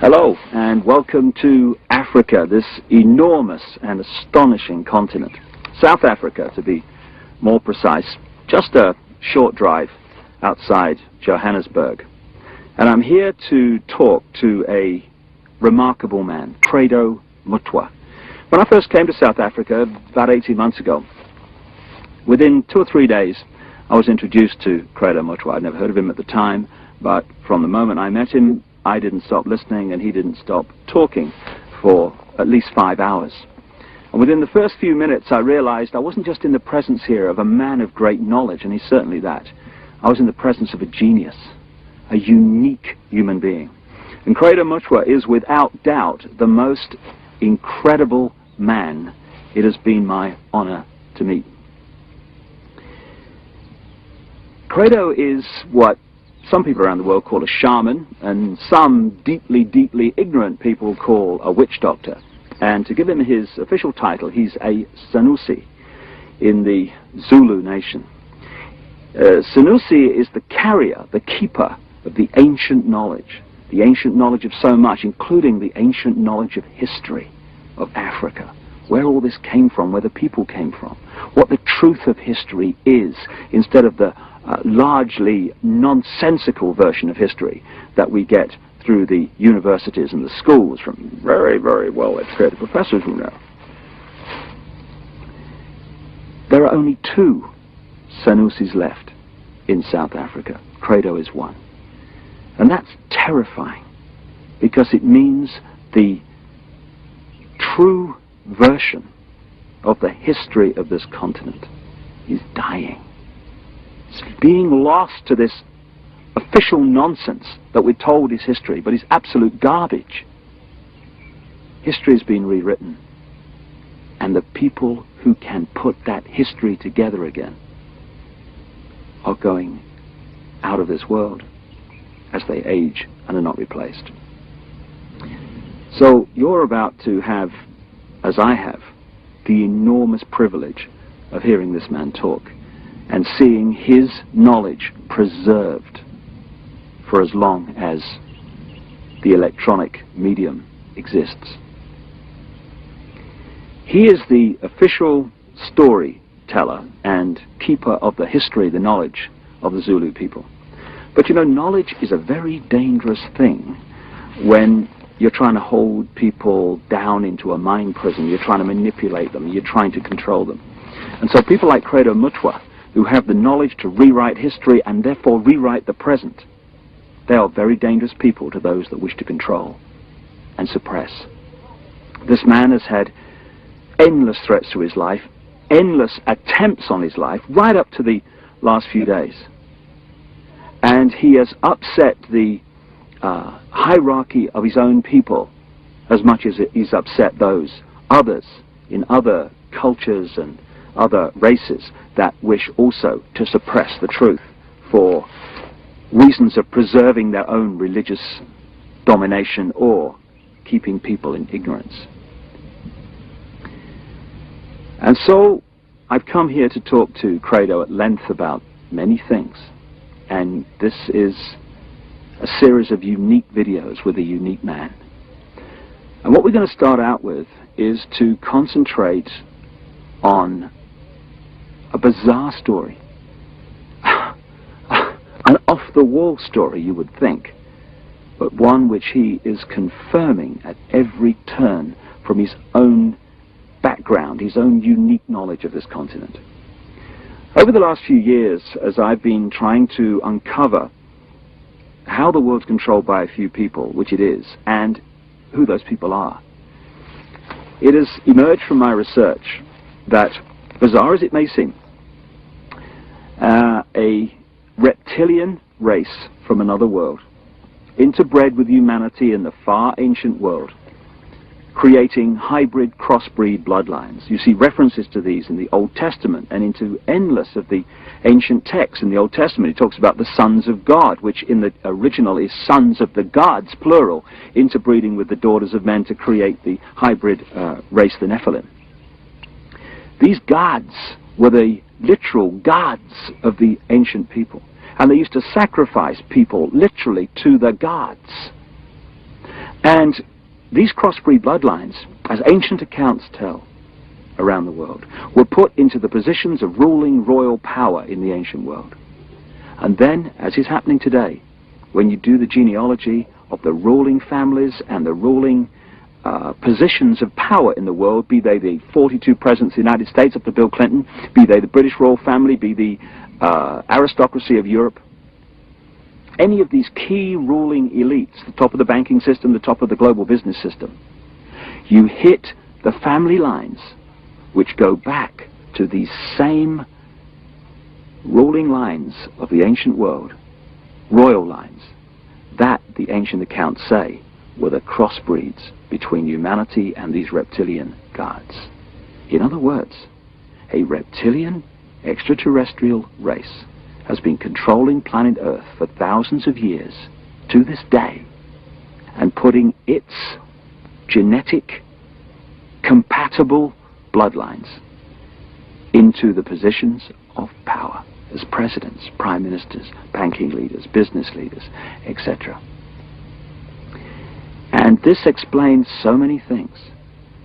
Hello and welcome to Africa, this enormous and astonishing continent. South Africa, to be more precise, just a short drive outside Johannesburg. And I'm here to talk to a remarkable man, Credo Mutwa. When I first came to South Africa about 18 months ago, within 2 or 3 days I was introduced to Credo Mutwa. I'd never heard of him at the time, but from the moment I met him, I didn't stop listening and he didn't stop talking for at least 5 hours. And within the first few minutes I realized I wasn't just in the presence here of a man of great knowledge, and he's certainly that. I was in the presence of a genius, a unique human being. And Credo Mutwa is without doubt the most incredible man it has been my honor to meet. Credo is what some people around the world call a shaman, and some deeply, deeply ignorant people call a witch doctor. And to give him his official title, he's a Sanusi in the Zulu nation. Sanusi is the carrier, the keeper of the ancient knowledge of so much, including the ancient knowledge of history of Africa, where all this came from, where the people came from, what the truth of history is, instead of the largely nonsensical version of history that we get through the universities and the schools from very, very well-educated professors who know. There are only 2 Sanusis left in South Africa. Credo is one. And that's terrifying, because it means the true version of the history of this continent is dying. It's being lost to this official nonsense that we're told is history, but is absolute garbage. History has been rewritten, and the people who can put that history together again are going out of this world as they age and are not replaced. So you're about to have, as I have, the enormous privilege of hearing this man talk and seeing his knowledge preserved for as long as the electronic medium exists. He is the official storyteller and keeper of the history, the knowledge of the Zulu people. But you know, knowledge is a very dangerous thing when you're trying to hold people down into a mind prison, you're trying to manipulate them, you're trying to control them. And so people like Credo Mutwa, who have the knowledge to rewrite history and therefore rewrite the present, they are very dangerous people to those that wish to control and suppress. This man has had endless threats to his life, endless attempts on his life, right up to the last few days. And he has upset the hierarchy of his own people as much as he's upset those others in other cultures and other races that wish also to suppress the truth for reasons of preserving their own religious domination or keeping people in ignorance. And so I've come here to talk to Credo at length about many things, and this is a series of unique videos with a unique man. And what we're going to start out with is to concentrate on a bizarre story, an off-the-wall story, you would think, but one which he is confirming at every turn from his own background, his own unique knowledge of this continent. Over the last few years, as I've been trying to uncover how the world's controlled by a few people, which it is, and who those people are, it has emerged from my research that, bizarre as it may seem, a reptilian race from another world, interbred with humanity in the far ancient world, creating hybrid crossbreed bloodlines. You see references to these in the Old Testament and into endless of the ancient texts. In the Old Testament it talks about the sons of God, which in the original is sons of the gods, plural, interbreeding with the daughters of men to create the hybrid race, the Nephilim. These gods were the literal gods of the ancient people, and they used to sacrifice people literally to the gods. And these crossbreed bloodlines, as ancient accounts tell around the world, were put into the positions of ruling royal power in the ancient world. And then, as is happening today, when you do the genealogy of the ruling families and the ruling positions of power in the world, be they the 42 presidents of the United States up to Bill Clinton, be they the British royal family, be the aristocracy of Europe, any of these key ruling elites, the top of the banking system, the top of the global business system, you hit the family lines which go back to these same ruling lines of the ancient world, royal lines, that the ancient accounts say were the crossbreeds between humanity and these reptilian gods. In other words, a reptilian extraterrestrial race has been controlling planet Earth for thousands of years to this day and putting its genetic compatible bloodlines into the positions of power as presidents, prime ministers, banking leaders, business leaders, etc. And this explains so many things,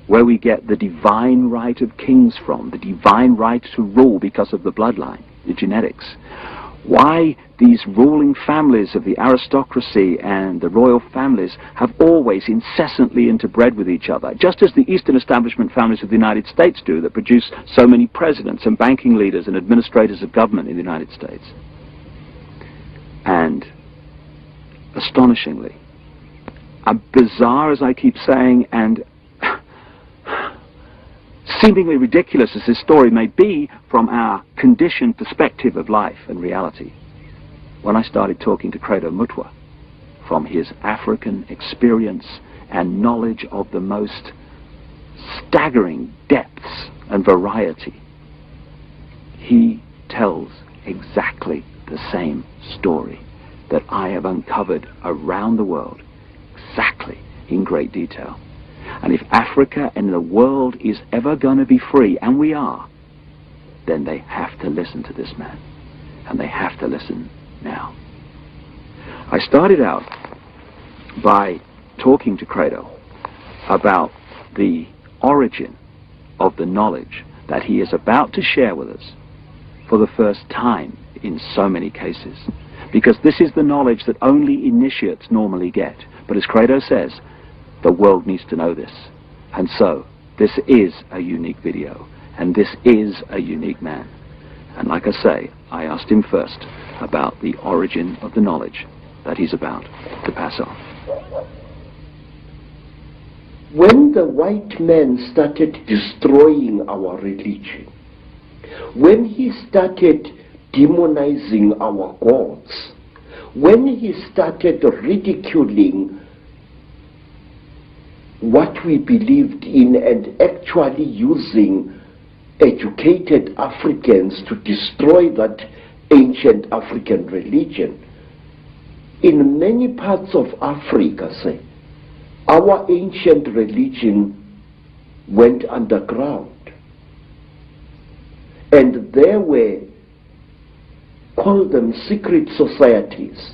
where we get the divine right of kings from, the divine right to rule because of the bloodline, the genetics. Why these ruling families of the aristocracy and the royal families have always incessantly interbred with each other, just as the Eastern establishment families of the United States do, that produce so many presidents and banking leaders and administrators of government in the United States. And astonishingly, bizarre as I keep saying, and seemingly ridiculous as this story may be from our conditioned perspective of life and reality, when I started talking to Credo Mutwa from his African experience and knowledge of the most staggering depths and variety, he tells exactly the same story that I have uncovered around the world, exactly in great detail. And if Africa and the world is ever going to be free, and we are, then they have to listen to this man. And they have to listen now. I started out by talking to Credo about the origin of the knowledge that he is about to share with us for the first time in so many cases. Because this is the knowledge that only initiates normally get. But as Credo says, the world needs to know this. And so, this is a unique video. And this is a unique man. And like I say, I asked him first about the origin of the knowledge that he's about to pass on. When the white man started destroying our religion, when he started demonizing our gods, when he started ridiculing what we believed in and actually using educated Africans to destroy that ancient African religion, in many parts of Africa, say, our ancient religion went underground. And there were, call them secret societies,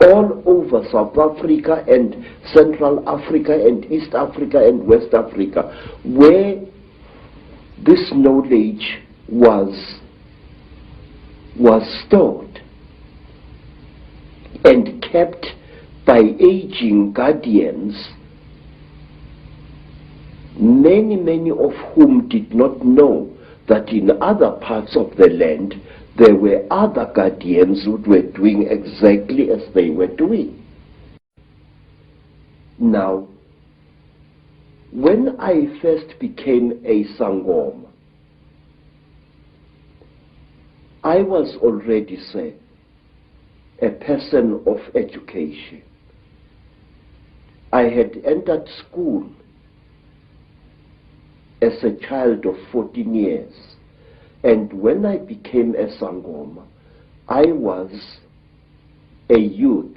all over South Africa and Central Africa and East Africa and West Africa, where this knowledge was stored and kept by aging guardians, many of whom did not know that in other parts of the land there were other guardians who were doing exactly as they were doing. Now, when I first became a Sangoma, I was already, say, a person of education. I had entered school as a child of 14 years. And when I became a Sangoma, I was a youth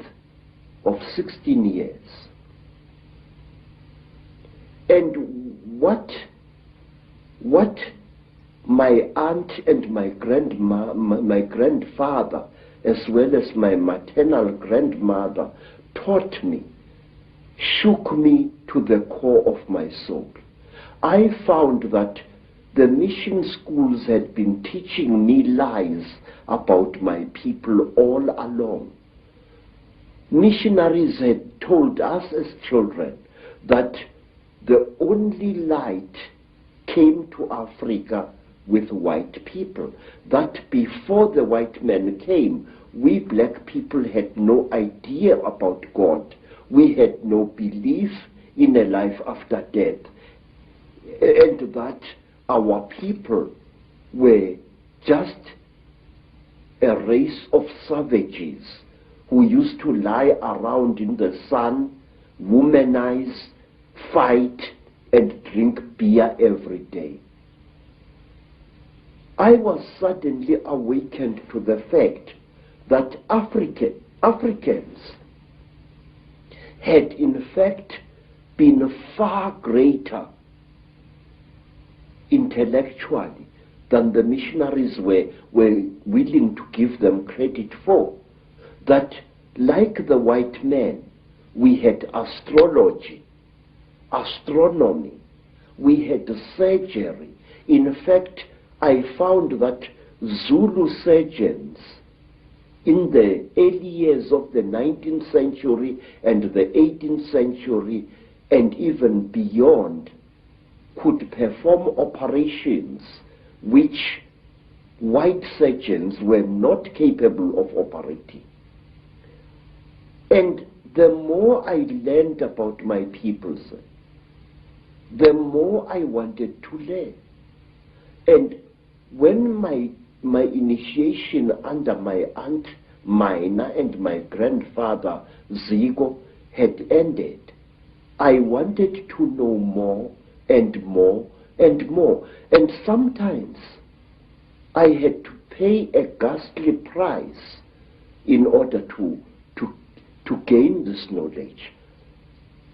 of 16 years. And what my aunt and my grandfather, as well as my maternal grandmother, taught me shook me to the core of my soul. I found that the mission schools had been teaching me lies about my people all along. Missionaries had told us as children that the only light came to Africa with white people, that before the white men came, we black people had no idea about God. We had no belief in a life after death, and that our people were just a race of savages who used to lie around in the sun, womanize, fight, and drink beer every day. I was suddenly awakened to the fact that Africans had in fact been far greater intellectually than the missionaries were willing to give them credit for. That like the white men, we had astrology, astronomy, we had surgery. In fact, I found that Zulu surgeons in the early years of the 19th century and the 18th century and even beyond could perform operations which white surgeons were not capable of operating. And the more I learned about my peoples, the more I wanted to learn. And when my initiation under my aunt Mina and my grandfather Zigo had ended, I wanted to know more and more and more. And sometimes I had to pay a ghastly price in order to gain this knowledge.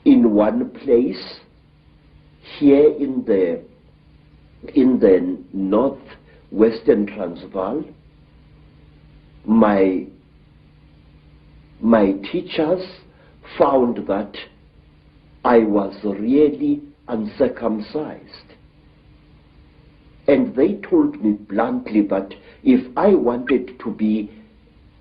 In one place, here in the northwestern Transvaal, my teachers found that I was really uncircumcised. And they told me bluntly that if I wanted to be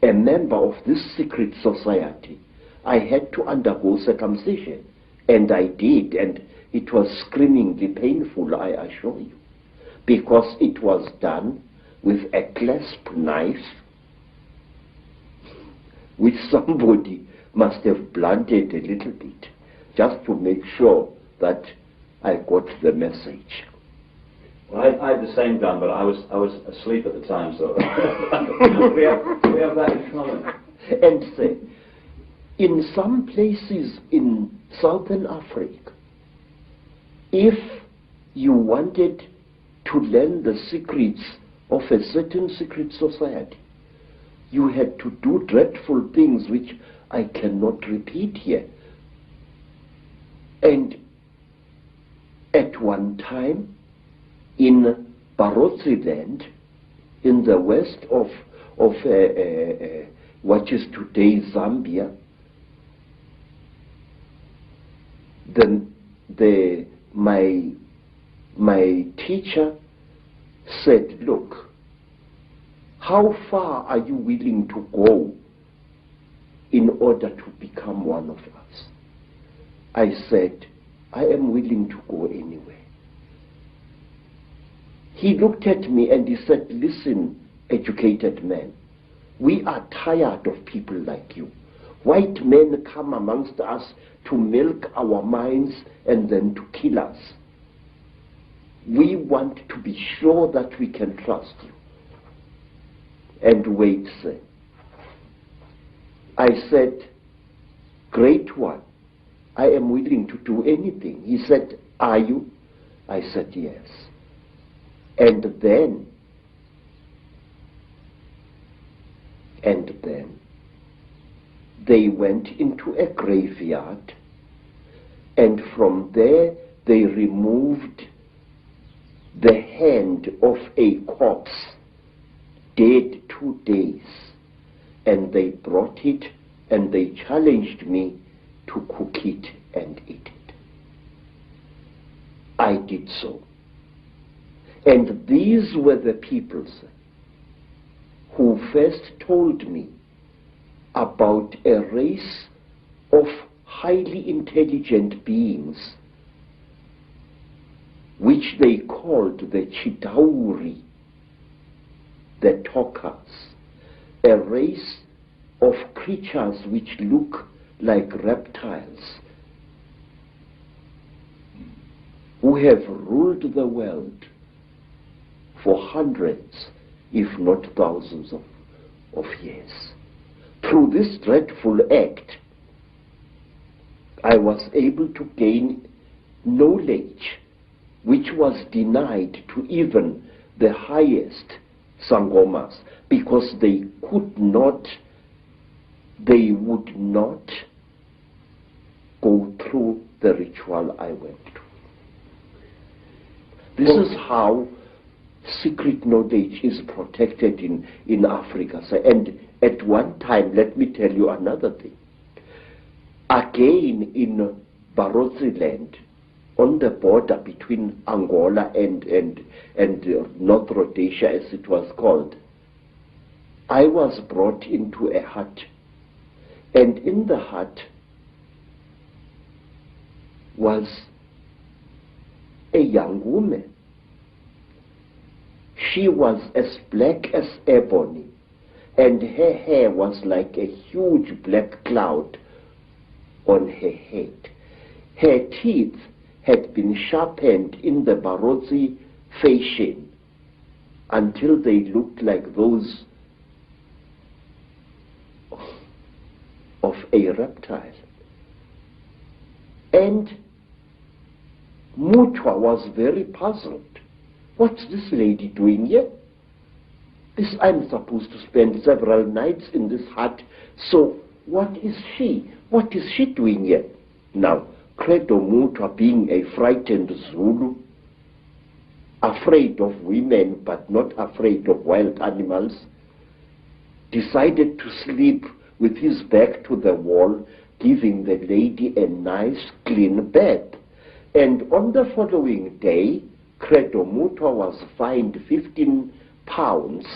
a member of this secret society, I had to undergo circumcision. And I did, and it was screamingly painful, I assure you, because it was done with a clasp knife which somebody must have blunted a little bit just to make sure that I got the message. Well, I had the same done, but I was asleep at the time, so we have that in common. And say, in some places in Southern Africa, if you wanted to learn the secrets of a certain secret society, you had to do dreadful things which I cannot repeat here. And at one time, in Barotse land, in the west of what is today Zambia, my teacher said, look, how far are you willing to go in order to become one of us? I said, I am willing to go anywhere. He looked at me and he said, listen, educated man, we are tired of people like you. White men come amongst us to milk our minds and then to kill us. We want to be sure that we can trust you. And wait, sir. I said, great one, I am willing to do anything. He said, are you? I said, yes. And then they went into a graveyard, and from there they removed the hand of a corpse, dead 2 days, and they brought it and they challenged me to cook it and eat it. I did so. And these were the peoples who first told me about a race of highly intelligent beings which they called the Chitauri, the talkers, a race of creatures which look like reptiles, who have ruled the world for hundreds, if not thousands of years. Through this dreadful act, I was able to gain knowledge which was denied to even the highest Sangomas, because they would not go through the ritual I went through. This is how secret knowledge is protected in Africa. So, and at one time, let me tell you another thing. Again, in Barotse land, on the border between Angola and North Rhodesia, as it was called, I was brought into a hut. And in the hut was a young woman. She was as black as ebony, and her hair was like a huge black cloud on her head. Her teeth had been sharpened in the Barotse fashion until they looked like those of a reptile. And Mutwa was very puzzled. What's this lady doing here? I'm supposed to spend several nights in this hut, so what is she? What is she doing here? Now, Credo Mutwa, being a frightened Zulu, afraid of women but not afraid of wild animals, decided to sleep with his back to the wall, giving the lady a nice clean bed. And on the following day, Credo Mutwa was fined 15 pounds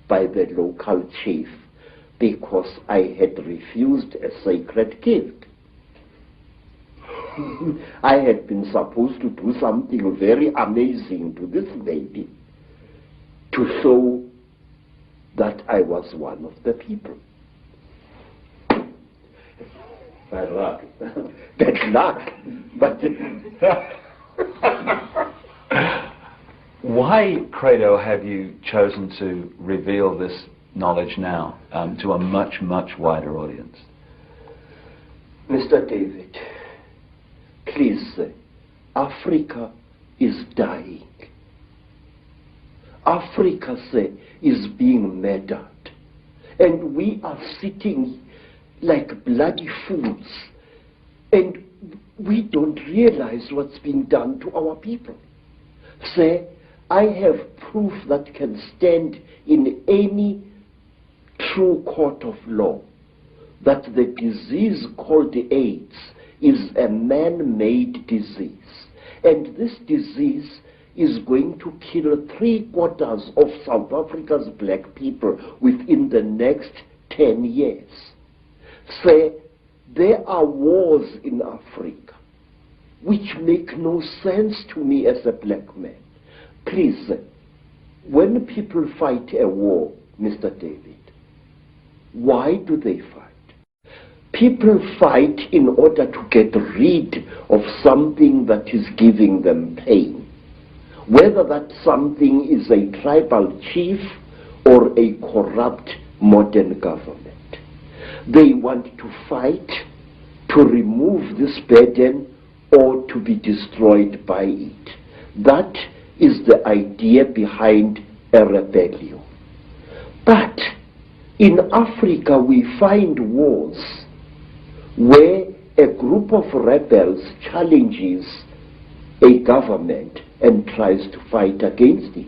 by the local chief because I had refused a sacred gift. I had been supposed to do something very amazing to this lady to show that I was one of the people. Bad luck. Bad luck. But why, Credo, have you chosen to reveal this knowledge now to a much, much wider audience? Mr. David, please, Africa is dying. Africa, is being murdered. And we are sitting like bloody fools. And we don't realize what's being done to our people. I have proof that can stand in any true court of law that the disease called AIDS is a man-made disease. And this disease is going to kill 3/4 of South Africa's black people within the next 10 years. There are wars in Africa which make no sense to me as a black man. Please, when people fight a war, Mr. David, why do they fight? People fight in order to get rid of something that is giving them pain. Whether that something is a tribal chief or a corrupt modern government. They want to fight to remove this burden or to be destroyed by it. That is the idea behind a rebellion. But in Africa we find wars where a group of rebels challenges a government and tries to fight against it.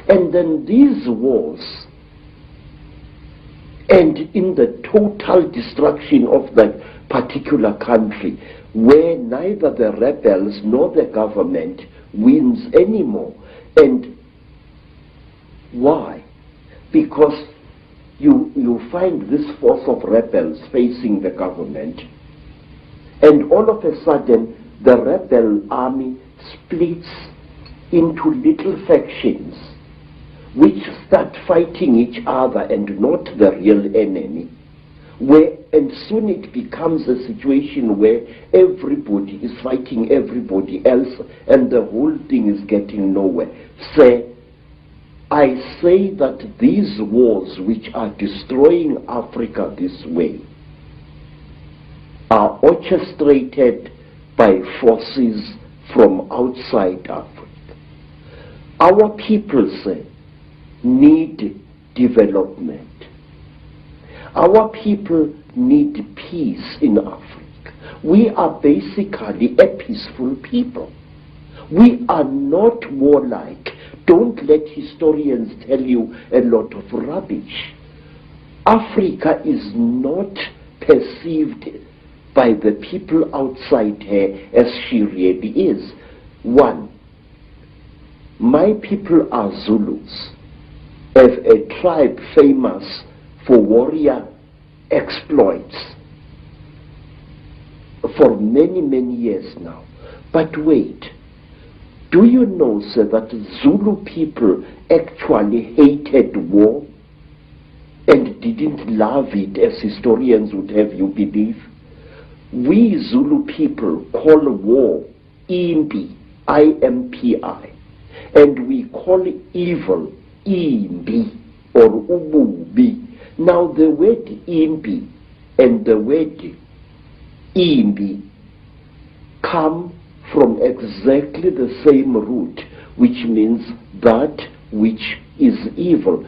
And then these wars and in the total destruction of that particular country, where neither the rebels nor the government wins anymore. And why? Because you find this force of rebels facing the government, and all of a sudden the rebel army splits into little factions which start fighting each other and not the real enemy, and soon it becomes a situation where everybody is fighting everybody else and the whole thing is getting nowhere. I say that these wars which are destroying Africa this way are orchestrated by forces from outside Africa. Our people need development. Our people need peace in Africa. We are basically a peaceful people. We are not warlike. Don't let historians tell you a lot of rubbish. Africa is not perceived by the people outside her as she really is. One, my people are Zulus, a tribe famous for warrior exploits for many, many years now. But wait, do you know, sir, that Zulu people actually hated war and didn't love it, as historians would have you believe? We Zulu people call war impi, I-M-P-I, and we call evil imbi or ububi. Now the word imbi and the word imbi come from exactly the same root, which means that which is evil.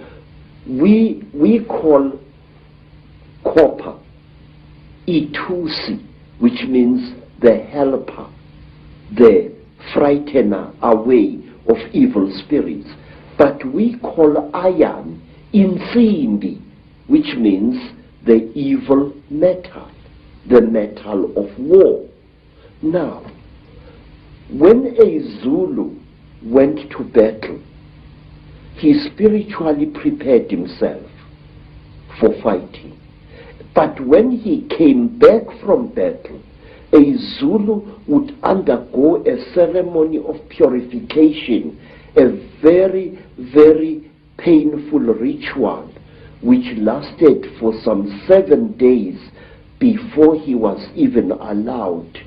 We call copper itusi, which means the helper, the frightener away of evil spirits. But we call iron insimbi, which means the evil metal, the metal of war. Now, when a Zulu went to battle, he spiritually prepared himself for fighting. But when he came back from battle, a Zulu would undergo a ceremony of purification, a very, very painful ritual, which lasted for some 7 days before he was even allowed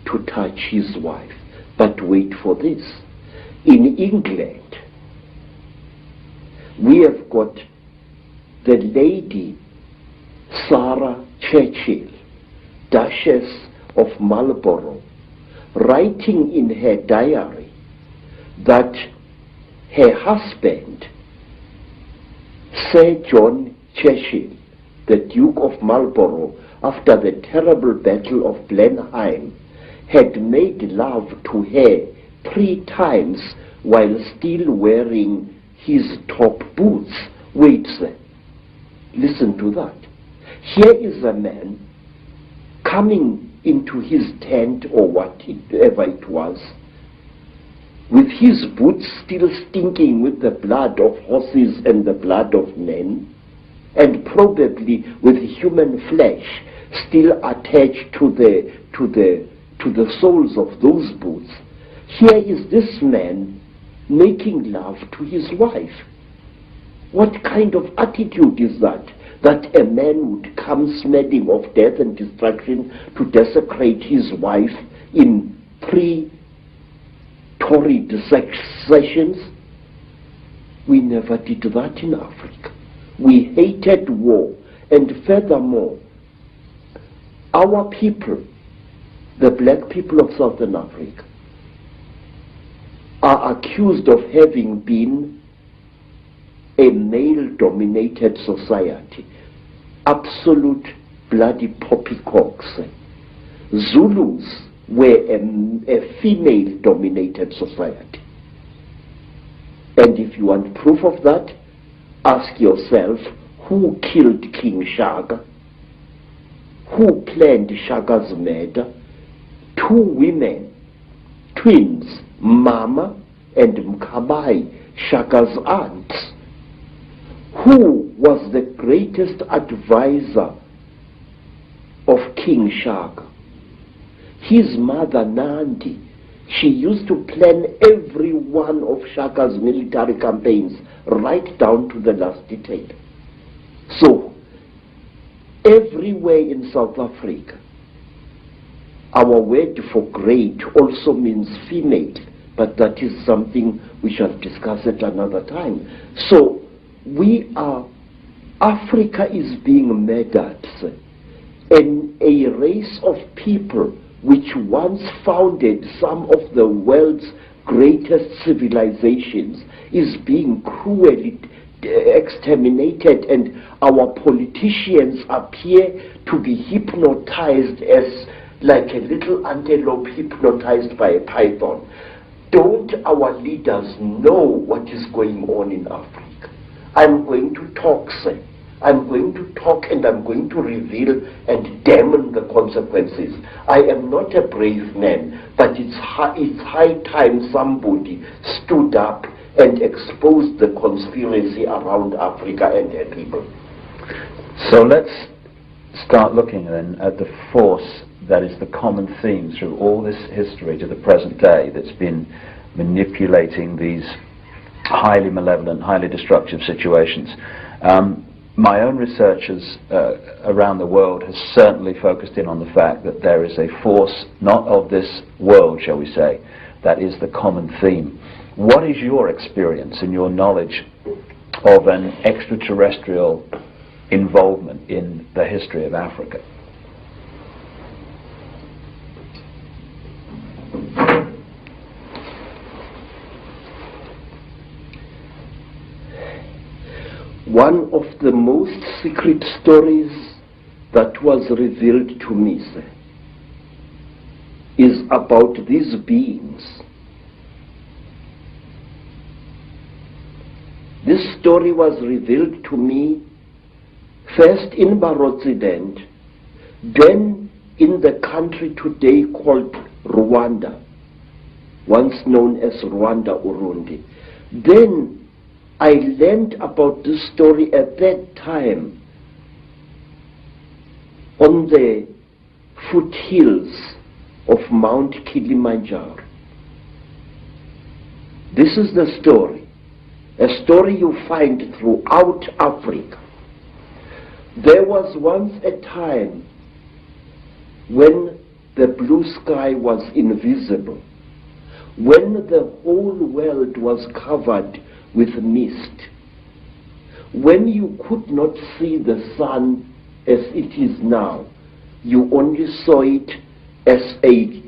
to touch his wife. But wait for this. In England, we have got the lady Sarah Churchill, Duchess of Marlborough, writing in her diary that her husband, Sir John Churchill, the Duke of Marlborough, after the terrible Battle of Blenheim, had made love to her 3 times while still wearing his top boots. Wait, sir. Listen to that. Here is a man coming into his tent or whatever it was, with his boots still stinking with the blood of horses and the blood of men, and probably with human flesh still attached to the soles of those boots. Here is this man making love to his wife. What kind of attitude is that? That a man would come smelling of death and destruction to desecrate his wife in 3 torrid sessions? We never did that in Africa. We hated war, and furthermore, our people, the black people of Southern Africa, are accused of having been a male-dominated society, absolute bloody poppycocks. Zulus were a female-dominated society. And if you want proof of that, ask yourself who killed King Shaka, who planned Shaka's murder, two women, twins, Mama and Mkabai, Shaka's aunts, who was the greatest advisor of King Shaka. His mother Nandi, she used to plan every one of Shaka's military campaigns right down to the last detail. So, everywhere in South Africa, our word for great also means female, but that is something we shall discuss at another time. So, Africa is being murdered, and a race of people which once founded some of the world's greatest civilizations is being cruelly exterminated, and our politicians appear to be hypnotized as like a little antelope hypnotized by a python. Don't our leaders know what is going on in Africa? I'm going to talk, sir. I'm going to talk, and I'm going to reveal and damn the consequences. I am not a brave man, but it's high time somebody stood up and exposed the conspiracy around Africa and her people. So let's start looking then at the force that is the common theme through all this history to the present day that's been manipulating these highly malevolent, highly destructive situations. My own researchers around the world has certainly focused in on the fact that there is a force, not of this world, shall we say, that is the common theme. What is your experience and your knowledge of an extraterrestrial involvement in the history of Africa? One of the most secret stories that was revealed to me, sir, is about these beings. This story was revealed to me first in Barotsident, then in the country today called Rwanda, once known as Rwanda Urundi. Then I learned about this story at that time on the foothills of Mount Kilimanjaro. This is the story, a story you find throughout Africa. There was once a time when the blue sky was invisible, when the whole world was covered with mist, when you could not see the sun as it is now. You only saw it as a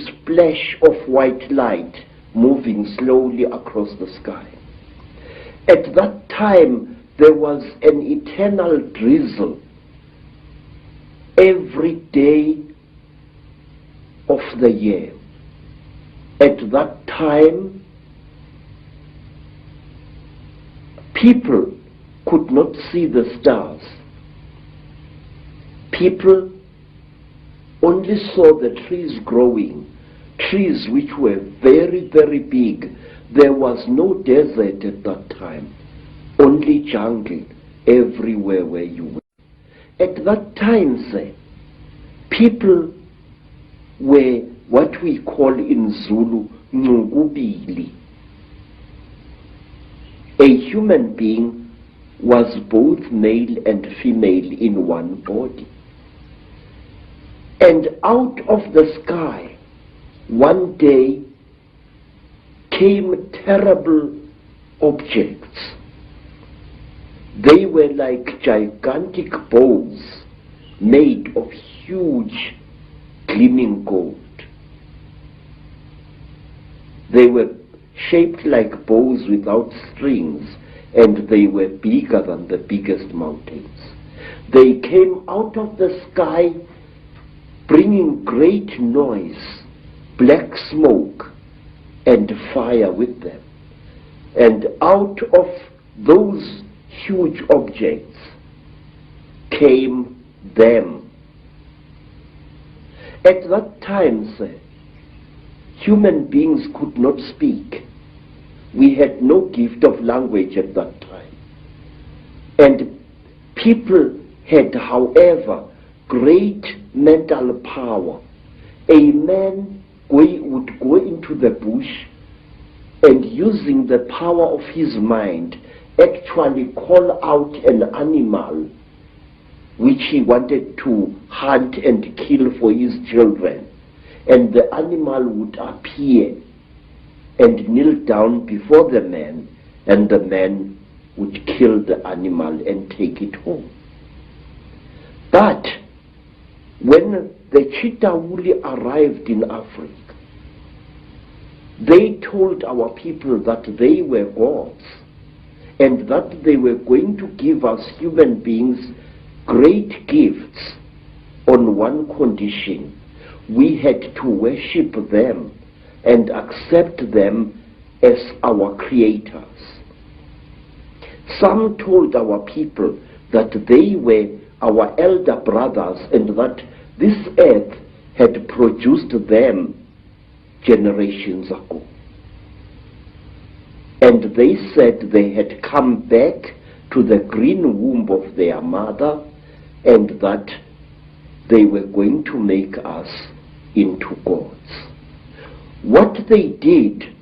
splash of white light moving slowly across the sky. At that time, there was an eternal drizzle every day of the year. At that time, people could not see the stars. People only saw the trees growing, trees which were very, very big. There was no desert at that time, only jungle everywhere where you were. At that time, sir, people were what we call in Zulu, Ngubili. A human being was both male and female in one body. And out of the sky, one day, came terrible objects. They were like gigantic bows made of huge gleaming gold. They were shaped like bows without strings, and they were bigger than the biggest mountains. They came out of the sky bringing great noise, black smoke, and fire with them. And out of those huge objects came them. At that time, sir, human beings could not speak. We had no gift of language at that time. And people had, however, great mental power. A man would go into the bush and, using the power of his mind, actually call out an animal which he wanted to hunt and kill for his children. And the animal would appear and kneel down before the man, and the man would kill the animal and take it home. But when the Chitauri arrived in Africa, they told our people that they were gods and that they were going to give us human beings great gifts on one condition: we had to worship them and accept them as our creators. Some told our people that they were our elder brothers and that this earth had produced them generations ago. And they said they had come back to the green womb of their mother and that they were going to make us into gods. What they did,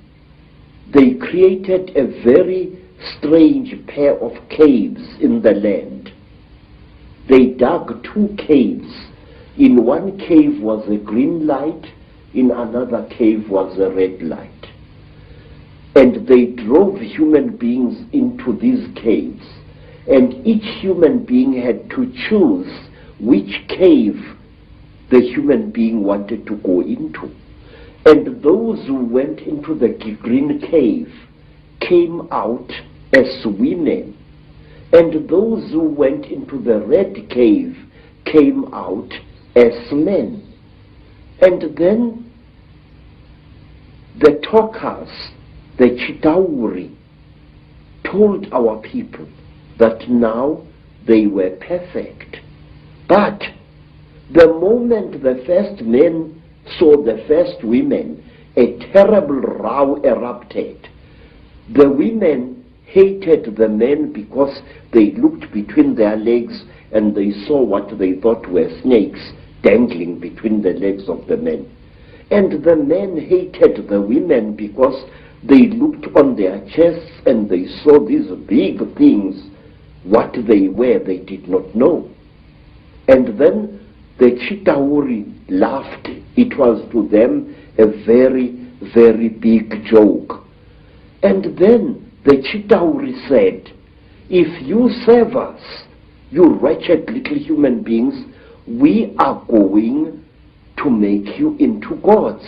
they created a very strange pair of caves in the land. They dug 2 caves. In one cave was a green light, in another cave was a red light. And they drove human beings into these caves. And each human being had to choose which cave the human being wanted to go into. And those who went into the green cave came out as women. And those who went into the red cave came out as men. And then the talkers, the Chitauri, told our people that now they were perfect. But the moment the first men saw the first women, a terrible row erupted. The women hated the men because they looked between their legs and they saw what they thought were snakes dangling between the legs of the men. And the men hated the women because they looked on their chests and they saw these big things. What they were, they did not know. And then the Chitauri laughed. It was to them a very, very big joke. And then the Chitauri said, if you serve us, you wretched little human beings, we are going to make you into gods.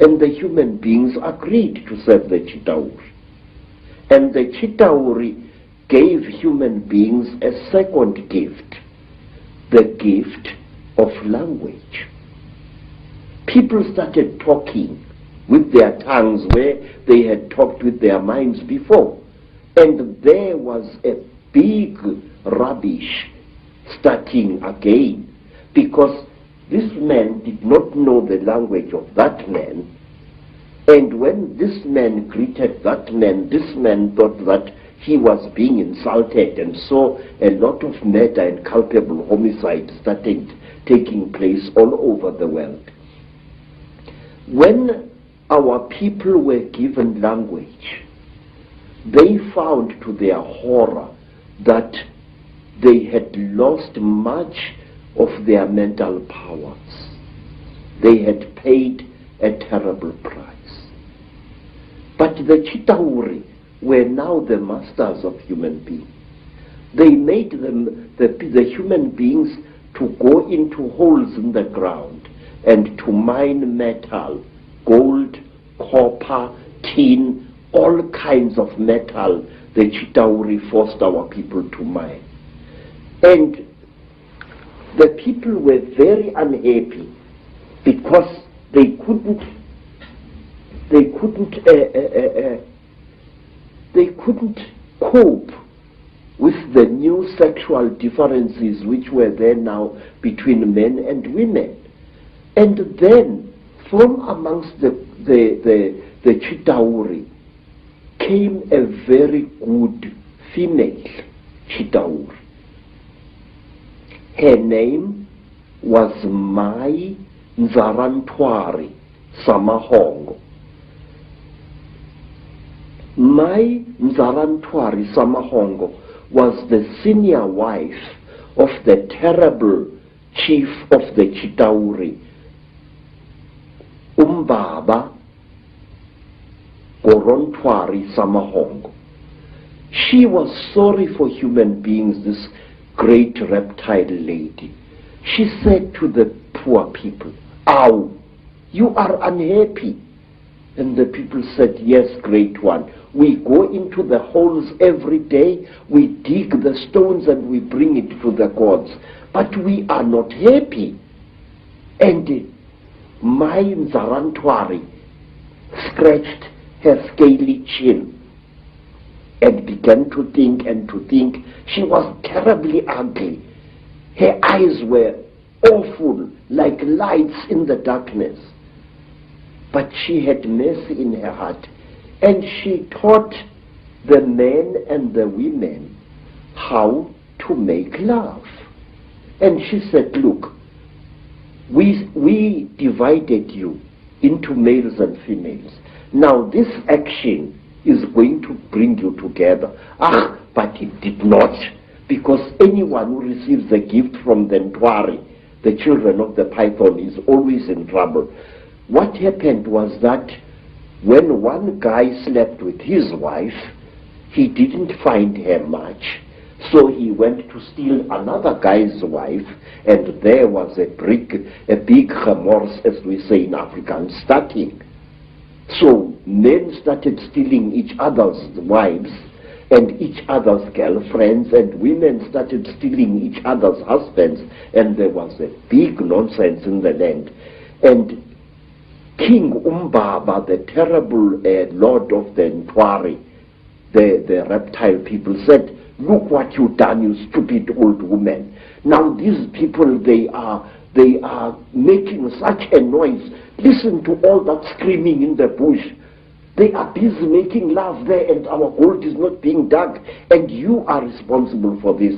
And the human beings agreed to serve the Chitauri. And the Chitauri gave human beings a second gift, the gift of language. People started talking with their tongues where they had talked with their minds before. And there was a big rubbish starting again, because this man did not know the language of that man. And when this man greeted that man, this man thought that he was being insulted, and so a lot of murder and culpable homicide started taking place all over the world. When our people were given language, they found to their horror that they had lost much of their mental powers. They had paid a terrible price. But the Chitauri were now the masters of human beings. They made them, the human beings, to go into holes in the ground and to mine metal, gold, copper, tin, all kinds of metal. The Chitauri forced our people to mine. And the people were very unhappy because they couldn't cope with the new sexual differences which were there now between men and women. And then from amongst the Chitauri came a very good female Chitauri. Her name was Mai Nzarantwari Samahongo. Mai Nzarantwari Samahongo was the senior wife of the terrible chief of the Chitauri, Umbaba Gorontwari Samahongo. She was sorry for human beings, this great reptile lady. She said to the poor people, "Ow, you are unhappy." And the people said, "Yes, great one. We go into the holes every day, we dig the stones and we bring it to the gods, but we are not happy." And Mai Nzarantwari scratched her scaly chin and began to think and to think. She was terribly ugly. Her eyes were awful, like lights in the darkness. But she had mercy in her heart, and she taught the men and the women how to make love. And she said, "Look, we divided you into males and females. Now this action is going to bring you together." But it did not, because anyone who receives a gift from the Ntwari, the children of the python, is always in trouble. What happened was that when one guy slept with his wife, he didn't find her much, so he went to steal another guy's wife, and there was a big remorse, as we say in Afrikaans, starting. So men started stealing each other's wives and each other's girlfriends, and women started stealing each other's husbands, and there was a big nonsense in the land. And King Umbaba, the terrible lord of the Ntwari, the reptile people, said, "Look what you've done, you stupid old woman. Now these people, they are making such a noise. Listen to all that screaming in the bush. They are busy making love there, and our gold is not being dug, and you are responsible for this."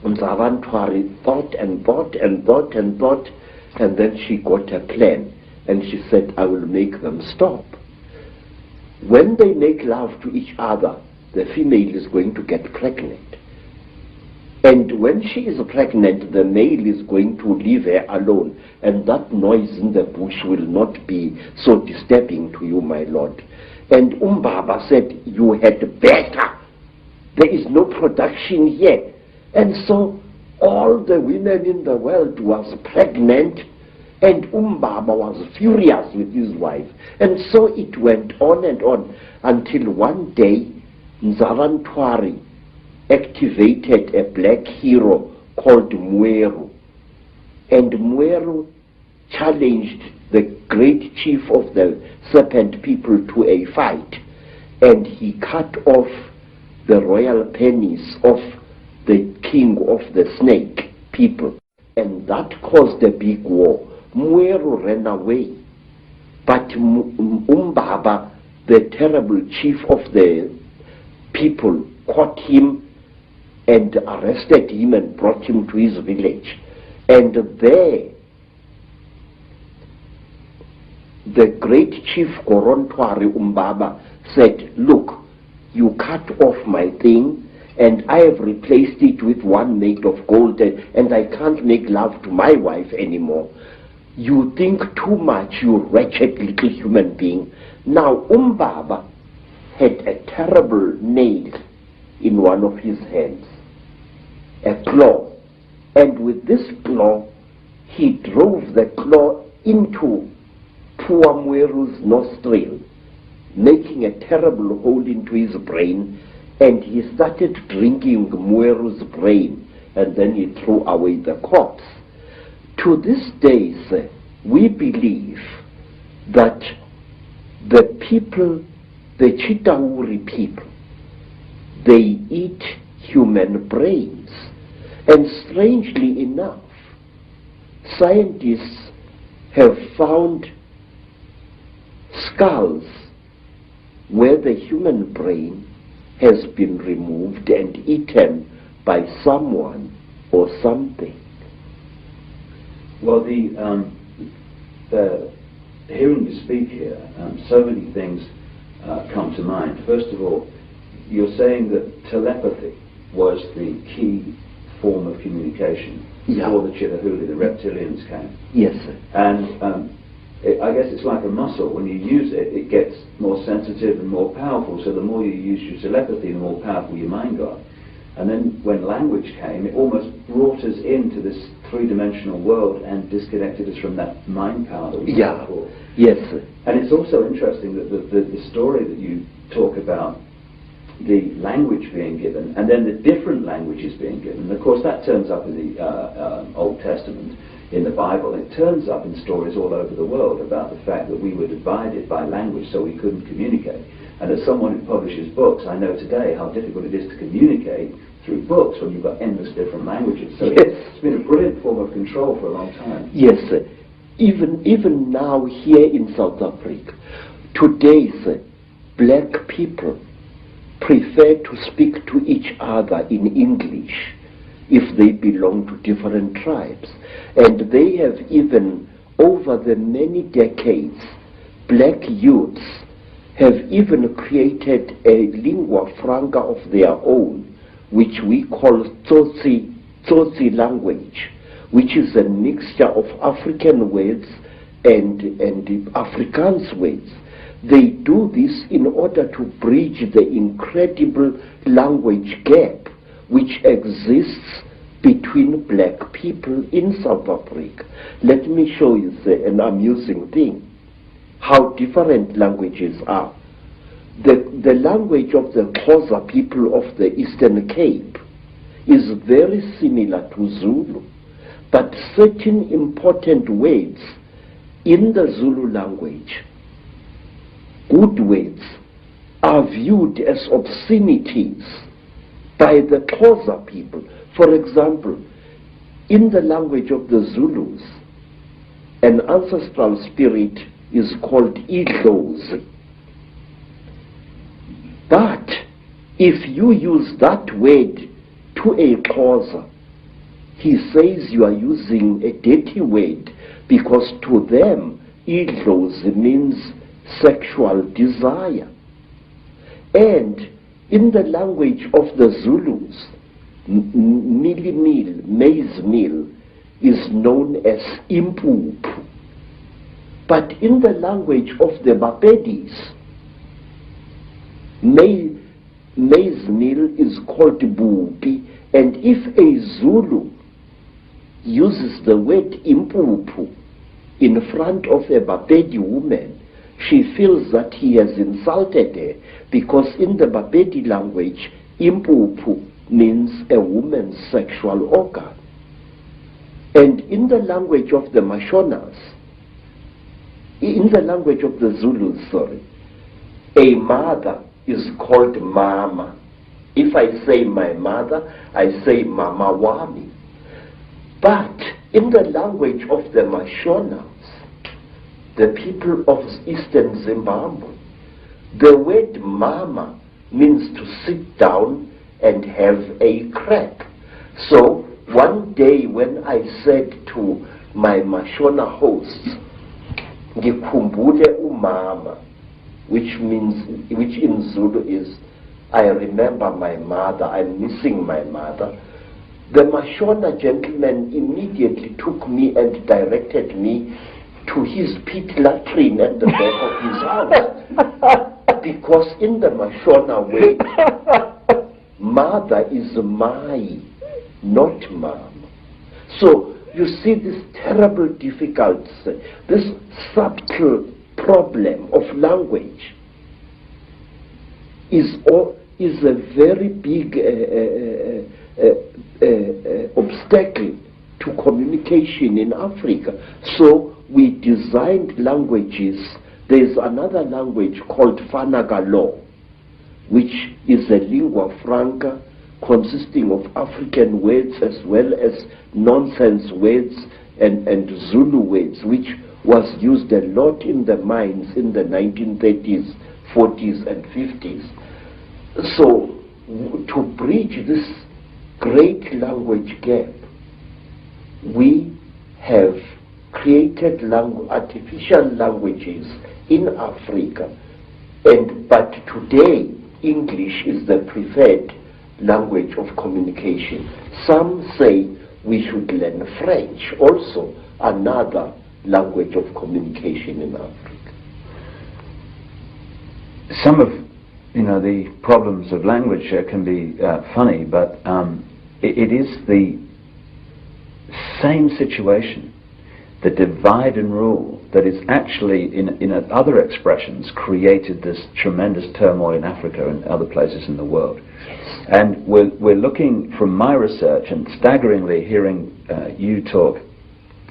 And Nzarantwari thought and thought and thought and thought, and then she got a plan, and she said, "I will make them stop. When they make love to each other, the female is going to get pregnant. And when she is pregnant, the male is going to leave her alone, and that noise in the bush will not be so disturbing to you, my lord." And Umbaba said, "You had better. There is no production here." And so all the women in the world was pregnant, and Umbaba was furious with his wife. And so it went on and on, until one day Nzarantwari activated a black hero called Mweru. And Mweru challenged the great chief of the serpent people to a fight, and he cut off the royal penis of the king of the snake people, and that caused a big war. Mweru ran away, but Umbaba, the terrible chief of the people, caught him and arrested him and brought him to his village. And there the great chief Gorontwari Umbaba said, "Look, you cut off my thing, and I have replaced it with one made of gold, and I can't make love to my wife anymore. You think too much, you wretched little human being." Now Umbaba had a terrible nail in one of his hands, a claw, and with this claw he drove the claw into poor Mweru's nostril, making a terrible hole into his brain, and he started drinking Mweru's brain, and then he threw away the corpse. To this day, we believe that the people, the Chitauri people, they eat human brains. And strangely enough, scientists have found skulls where the human brain has been removed and eaten by someone or something. Well, hearing you speak here, so many things come to mind. First of all, you're saying that telepathy was the key form of communication before the Chitahuli, the reptilians came. Yes, sir. And I guess it's like a muscle. When you use it, it gets more sensitive and more powerful. So the more you use your telepathy, the more powerful your mind got. And then when language came, it almost brought us into this three-dimensional world and disconnected us from that mind power that we had before. Yes, sir. And it's also interesting that the story that you talk about, the language being given, and then the different languages being given. And of course, that turns up in the Old Testament, in the Bible. It turns up in stories all over the world about the fact that we were divided by language, so we couldn't communicate. And as someone who publishes books, I know today how difficult it is to communicate through books when you've got endless different languages. So it's been a brilliant form of control for a long time. Yes, sir. Even now here in South Africa, today, sir, black people prefer to speak to each other in English if they belong to different tribes. And they have even, over the many decades, black youths have even created a lingua franca of their own, which we call Tsotsi language, which is a mixture of African words and Afrikaans words. They do this in order to bridge the incredible language gap which exists between black people in South Africa. Let me show you an amusing thing, how different languages are. The language of the Xhosa people of the Eastern Cape is very similar to Zulu, but certain important words in the Zulu language, good words, are viewed as obscenities by the Xhosa people. For example, in the language of the Zulus, an ancestral spirit is called Idlozi. But if you use that word to a Xhosa, he says you are using a dirty word, because to them, Idlozi means sexual desire. And in the language of the Zulus, milimil, maize meal, is known as impupu. But in the language of the Bapedis, maize meal is called bupi, and if a Zulu uses the word impupu in front of a Bapedi woman, she feels that he has insulted her, because in the Bapedi language, impupu means a woman's sexual organ. And in the language of the Mashonas, in the language of the Zulus, a mother is called mama. If I say my mother, I say mama wami. But in the language of the Mashonas, the people of Eastern Zimbabwe, the word mama means to sit down and have a crack. So one day when I said to my Mashona hosts, ngikhumbule umama, which in Zulu is, I remember my mother, I'm missing my mother, the Mashona gentleman immediately took me and directed me to his pit latrine at the back of his house. Because in the Mashona way, mother is mai, not mom. So you see this terrible difficulty, this subtle problem of language is a very big obstacle to communication in Africa. So we designed languages. There's another language called Fanagalo. which is a lingua franca consisting of African words as well as nonsense words and Zulu words, which was used a lot in the mines in the 1930s, 40s and 50s. So to bridge this great language gap, we have created artificial languages in Africa, but today English is the preferred language of communication. Some say we should learn French, also another language of communication in Africa. Some of the problems of language can be funny, but it is the same situation, the divide and rule, that is actually, in other expressions, created this tremendous turmoil in Africa and other places in the world. Yes. And we're looking, from my research, and staggeringly hearing you talk,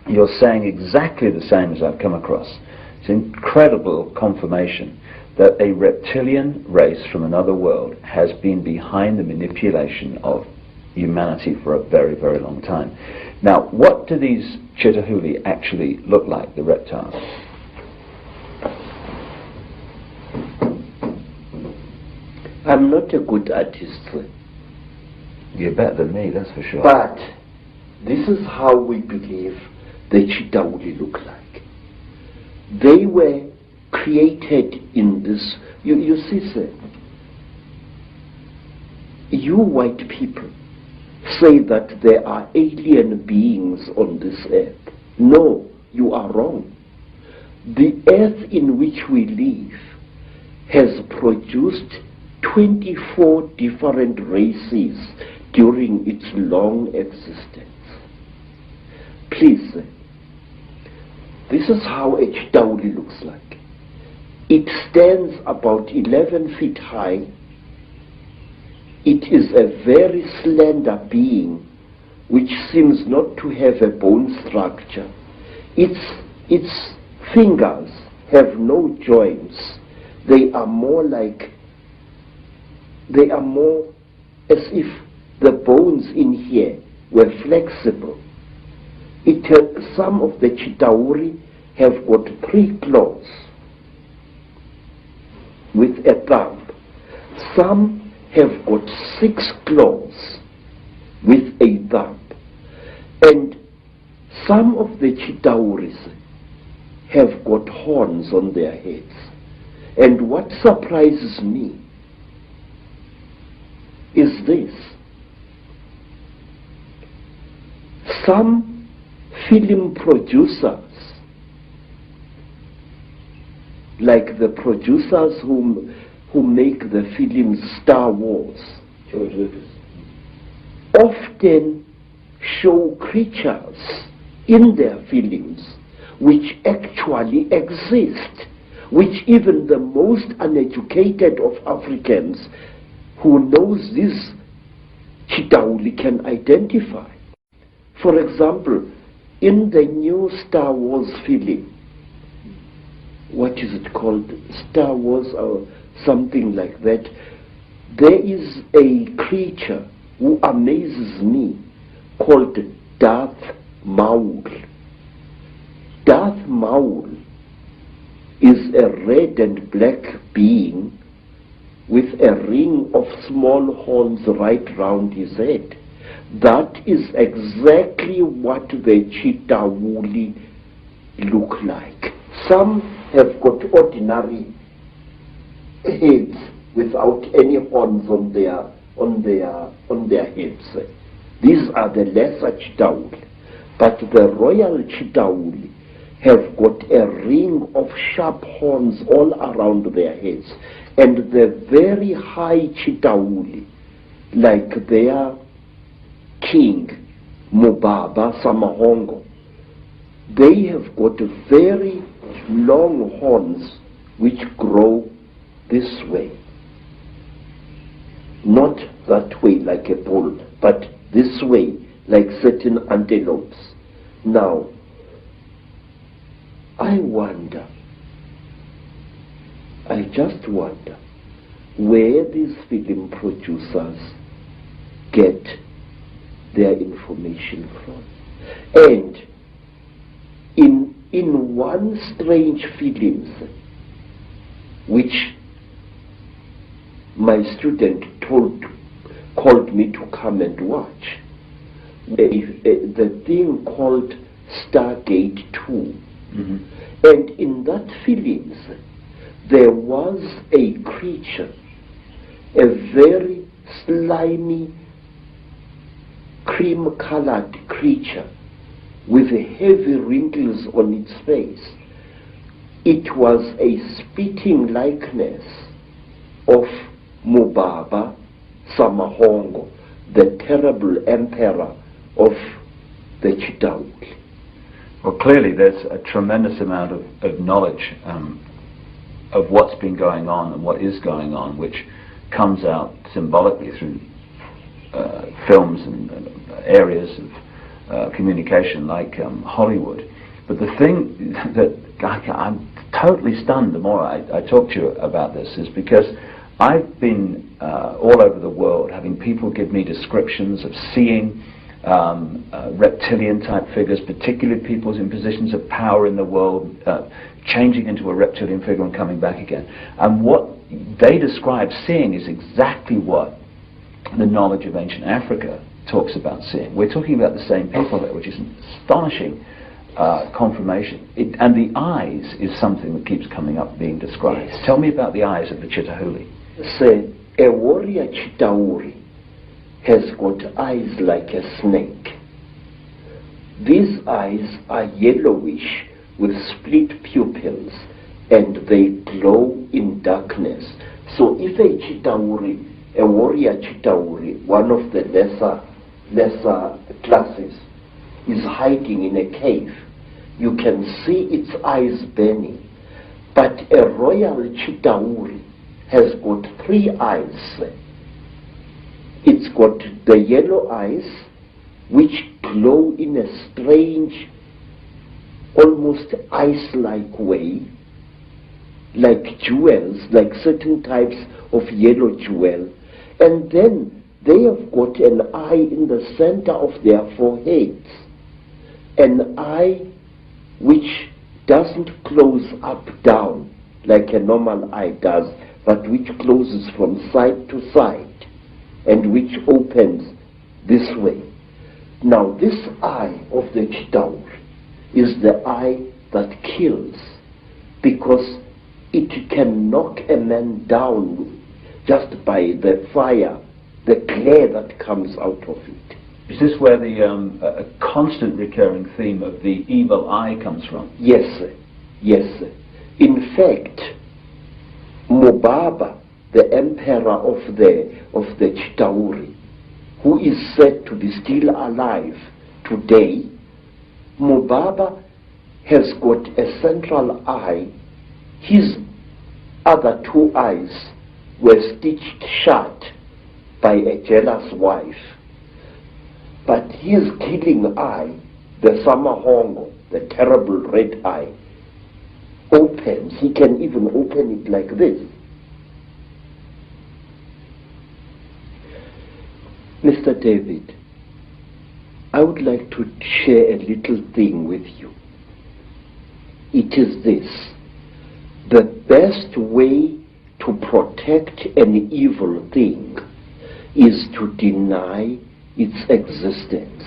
you're saying exactly the same as I've come across. It's incredible confirmation that a reptilian race from another world has been behind the manipulation of humanity for a very, very long time. Now, what do these Chitahuli actually look like, the reptiles? I'm not a good artist. You're better than me, that's for sure. But this is how we believe the Chitahuli look like. They were created in this. You see, sir, you white people say that there are alien beings on this earth. No, you are wrong. The earth in which we live has produced 24 different races during its long existence. Please, this is how a Chitahuli looks like. It stands about 11 feet high. It is a very slender being which seems not to have a bone structure. Its fingers have no joints. They are more as if the bones in here were flexible. Some of the Chitauri have got 3 claws with a thumb. Some have got 6 claws with a thumb. And some of the Chitauris have got horns on their heads. And what surprises me is this. Some film producers, like the producers who make the film Star Wars, often show creatures in their films which actually exist, which even the most uneducated of Africans who knows this Chitauli can identify. For example, in the new Star Wars film, what is it called? Star Wars or something like that. There is a creature who amazes me called Darth Maul. Darth Maul is a red and black being with a ring of small horns right round his head. That is exactly what the Chitahuli look like. Some have got ordinary heads without any horns on their heads. These are the lesser Chitauli. But the royal Chitauli have got a ring of sharp horns all around their heads. And the very high Chitauli, like their king, Mubaba Samahongo, they have got very long horns which grow this way. Not that way like a bull, but this way like certain antelopes. Now, I just wonder, where these film producers get their information from. And in one strange films, which my student called me to come and watch, the thing called Stargate 2. Mm-hmm. And in that films, there was a creature, a very slimy, cream-colored creature with heavy wrinkles on its face. It was a spitting likeness of Mubaba Samahongo, the terrible emperor of the Chitauri. Well, clearly there's a tremendous amount of knowledge of what's been going on and what is going on, which comes out symbolically through films and areas of communication like Hollywood. But the thing that I'm totally stunned the more I talk to you about this is because I've been all over the world having people give me descriptions of seeing reptilian type figures, particularly people in positions of power in the world, changing into a reptilian figure and coming back again. And what they describe seeing is exactly what the knowledge of ancient Africa talks about seeing. We're talking about the same people there, which is an astonishing confirmation. And the eyes is something that keeps coming up being described. Yes. Tell me about the eyes of the Chitahuli. Say, a warrior Chitauri has got eyes like a snake. These eyes are yellowish with split pupils, and they glow in darkness. So if a Chitauri, a warrior Chitauri, one of the lesser classes, is hiding in a cave, you can see its eyes burning. But a royal Chitauri has got 3 eyes. It's got the yellow eyes, which glow in a strange, almost ice-like way, like jewels, like certain types of yellow jewel. And then they have got an eye in the center of their foreheads, an eye which doesn't close up down like a normal eye does, but which closes from side to side and which opens this way. Now this eye of the Chitauri is the eye that kills, because it can knock a man down just by the fire, the glare that comes out of it. Is this where the a constant recurring theme of the evil eye comes from? Yes, sir. Yes, sir. In fact, Mubaba, the emperor of the Chitauri, who is said to be still alive today, Mubaba has got a central eye. His other 2 eyes were stitched shut by a jealous wife. But his killing eye, the Samahongo, the terrible red eye, opens. He can even open it like this. Mr. David, I would like to share a little thing with you. It is this: the best way to protect an evil thing is to deny its existence.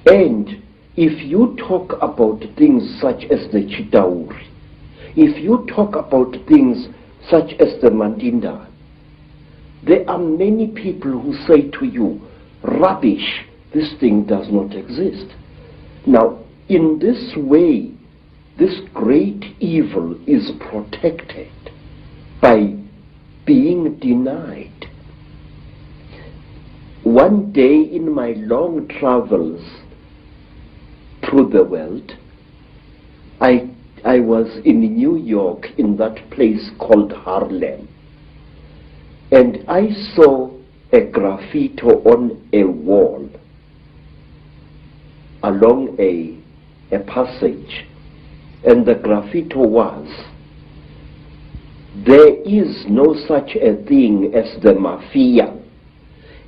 And if you talk about things such as the Chitauri, if you talk about things such as the Mandinda, there are many people who say to you, rubbish, this thing does not exist. Now, in this way, this great evil is protected by being denied. One day in my long travels through the world, I was in New York, in that place called Harlem, and I saw a graffiti on a wall along a passage, and the graffiti was, there is no such a thing as the mafia,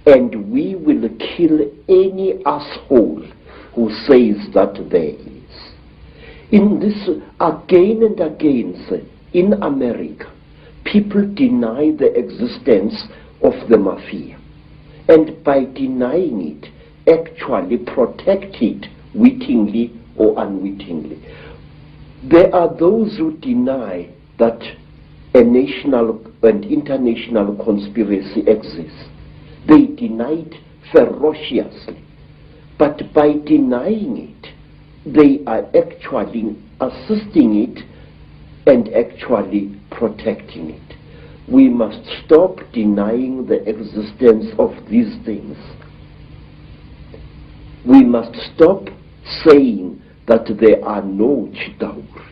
and we will kill any asshole who says that there is. In this, again and again, sir, in America, people deny the existence of the mafia, and by denying it, actually protect it wittingly or unwittingly. There are those who deny that a national and international conspiracy exists. They deny it ferociously, but by denying it, they are actually assisting it and actually protecting it. We must stop denying the existence of these things. We must stop saying that there are no Chitauri,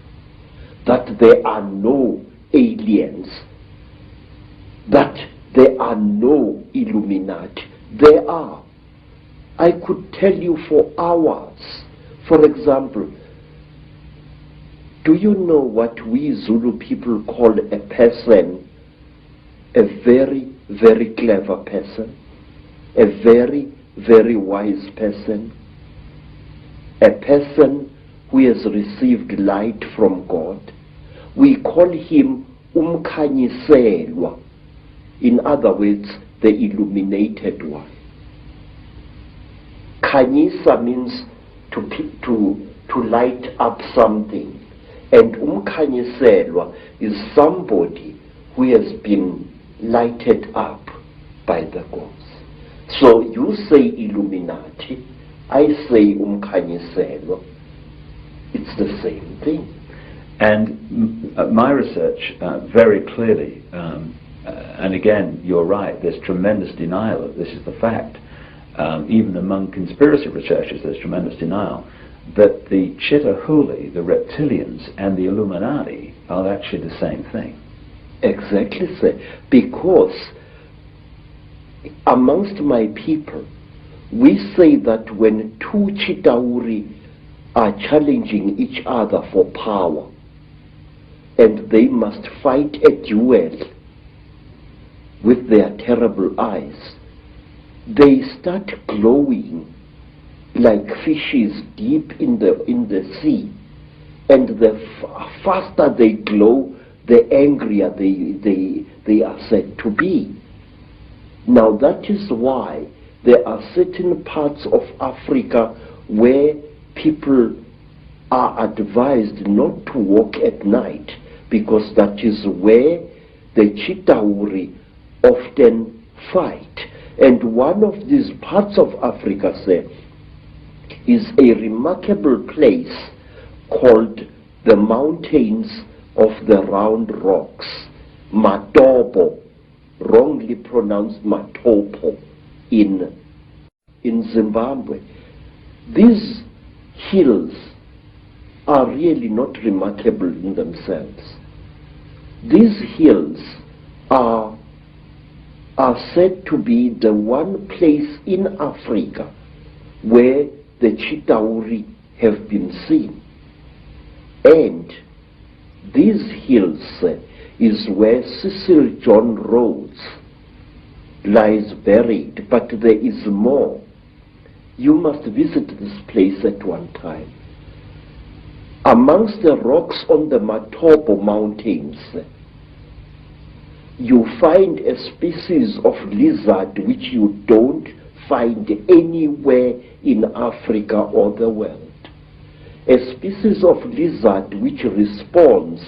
that there are no aliens, that there are no Illuminati. There are. I could tell you for hours. For example, do you know what we Zulu people call a person, a very, very clever person, a very, very wise person, a person who has received light from God? We call him Umkhanyiselwa. In other words, the illuminated one. Khanyisa means to light up something, and Umkhanyiselwa is somebody who has been lighted up by the gods. So you say Illuminati, I say Umkhanyiselwa. It's the same thing. And my research very clearly, and again, you're right, there's tremendous denial of this is the fact. Even among conspiracy researchers, there's tremendous denial that the Chitahuli, the reptilians, and the Illuminati are actually the same thing. Exactly, sir. Because amongst my people, we say that when two Chitauri are challenging each other for power, and they must fight a duel with their terrible eyes, they start glowing like fishes deep in the sea, and the faster they glow, the angrier they are said to be. Now that is why there are certain parts of Africa where people are advised not to walk at night, because that is where the Chitauri often fight. And one of these parts of Africa, sir, is a remarkable place called the Mountains of the Round Rocks, Matopo, wrongly pronounced Matopo, in Zimbabwe. These hills are really not remarkable in themselves. These hills are said to be the one place in Africa where the Chitauri have been seen. And these hills is where Cecil John Rhodes lies buried, but there is more. You must visit this place at one time. Amongst the rocks on the Matopo Mountains, you find a species of lizard which you don't find anywhere in Africa or the world. A species of lizard which responds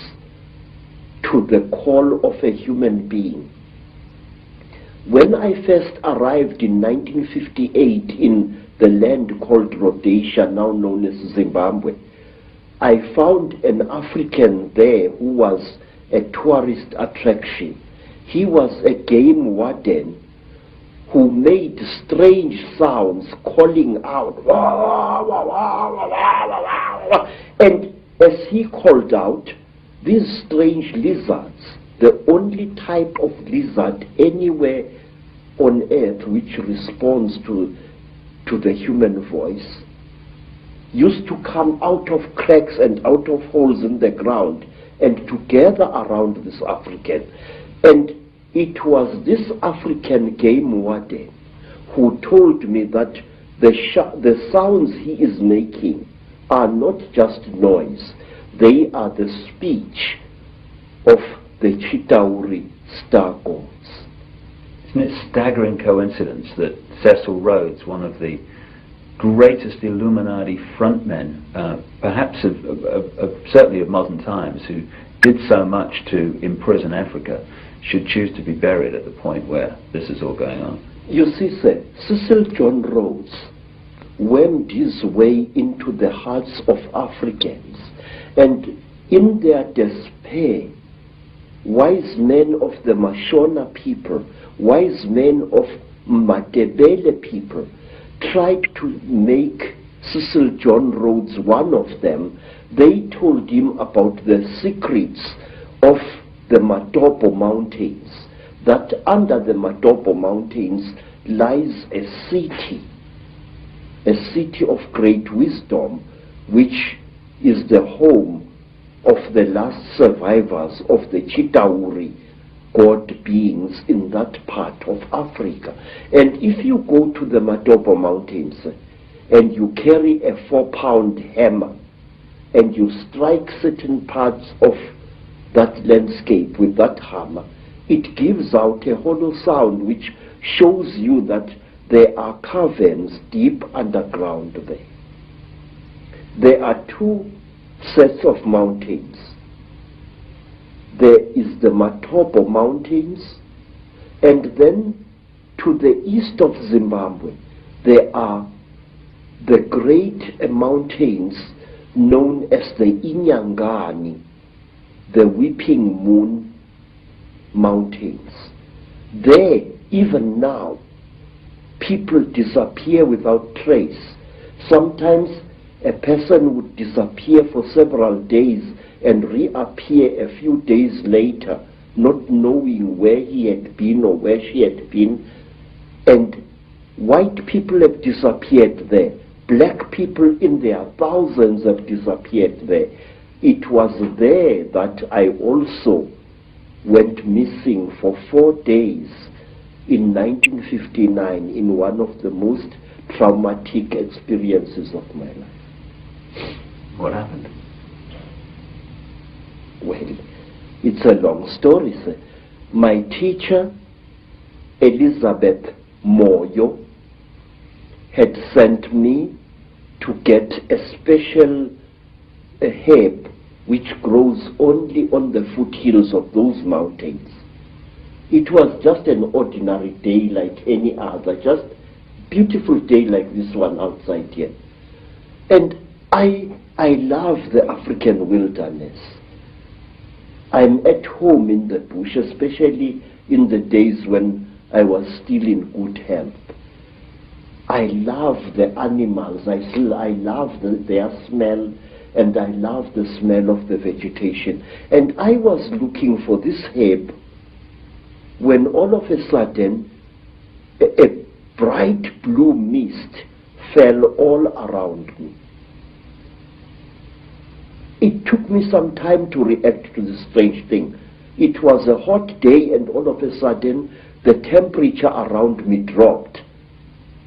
to the call of a human being. When I first arrived in 1958 in the land called Rhodesia, now known as Zimbabwe, I found an African there who was a tourist attraction. He was a game warden who made strange sounds calling out, and as he called out, these strange lizards, the only type of lizard anywhere on earth which responds to the human voice, used to come out of cracks and out of holes in the ground and to gather around this African. And it was this African game warden who told me that the sounds he is making are not just noise, they are the speech of the Chitauri star gods. Isn't it staggering coincidence that Cecil Rhodes, one of the greatest Illuminati frontmen, perhaps certainly of modern times, who did so much to imprison Africa, should choose to be buried at the point where this is all going on? You see, sir, Cecil John Rhodes went his way into the hearts of Africans, and in their despair, wise men of the Mashona people, wise men of Matebele people, tried to make Cecil John Rhodes one of them. They told him about the secrets of the Matopo Mountains, that under the Matopo Mountains lies a city of great wisdom, which is the home of the last survivors of the Chitauri god beings in that part of Africa. And if you go to the Matopo Mountains and you carry a 4-pound hammer and you strike certain parts of that landscape with that hammer, it gives out a hollow sound which shows you that there are caverns deep underground there. There are two sets of mountains. There is the Matopo Mountains, and then to the east of Zimbabwe there are the great mountains known as the Inyangani, the Weeping Moon Mountains. There, even now, people disappear without trace. Sometimes a person would disappear for several days and reappear a few days later, not knowing where he had been or where she had been. And white people have disappeared there. Black people in their thousands have disappeared there. It was there that I also went missing for 4 days in 1959 in one of the most traumatic experiences of my life. What happened? Well, it's a long story, sir. My teacher, Elizabeth Moyo, had sent me to get a special herb which grows only on the foothills of those mountains. It was just an ordinary day like any other, just beautiful day like this one outside here. And I love the African wilderness. I'm at home in the bush, especially in the days when I was still in good health. I love the animals. I love their smell, and I love the smell of the vegetation. And I was looking for this herb when all of a sudden a bright blue mist fell all around me. It took me some time to react to this strange thing. It was a hot day, and all of a sudden the temperature around me dropped.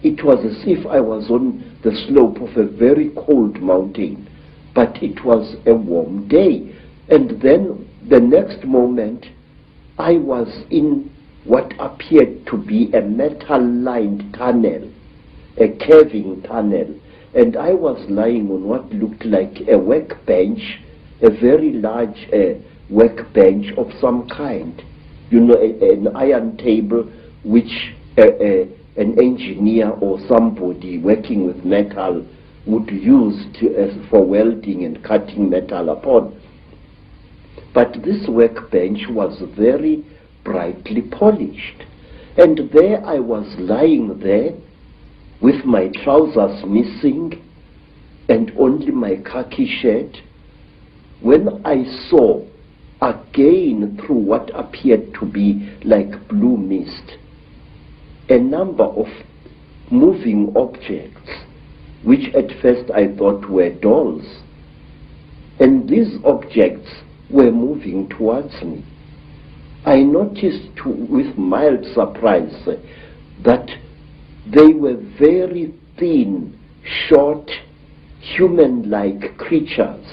It was as if I was on the slope of a very cold mountain, but it was a warm day. And then the next moment I was in what appeared to be a metal-lined tunnel, a caving tunnel, and I was lying on what looked like a workbench, a very large workbench of some kind. You know, an iron table which an engineer or somebody working with metal would use for welding and cutting metal upon. But this workbench was very brightly polished. And there I was lying there with my trousers missing and only my khaki shirt, when I saw again through what appeared to be like blue mist a number of moving objects, which at first I thought were dolls. And these objects were moving towards me. I noticed with mild surprise that they were very thin, short, human-like creatures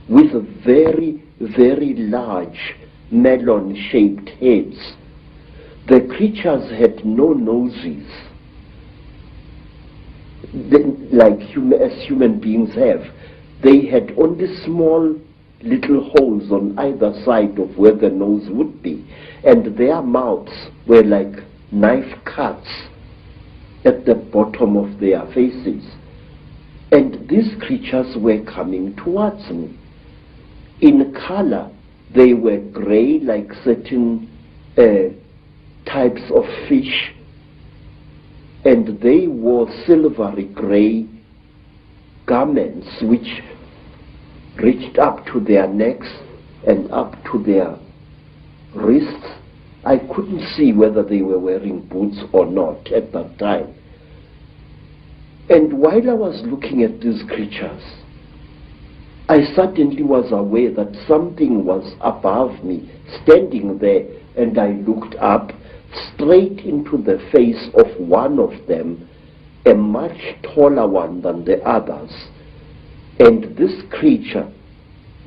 with very, very large melon-shaped heads. The creatures had no noses, as human beings have. They had only small little holes on either side of where the nose would be, and their mouths were like knife cuts at the bottom of their faces. And these creatures were coming towards me. In color, they were gray, like certain types of fish, and they wore silvery gray garments which reached up to their necks and up to their wrists. I couldn't see whether they were wearing boots or not at that time. And while I was looking at these creatures, I suddenly was aware that something was above me, standing there, and I looked up straight into the face of one of them, a much taller one than the others. And this creature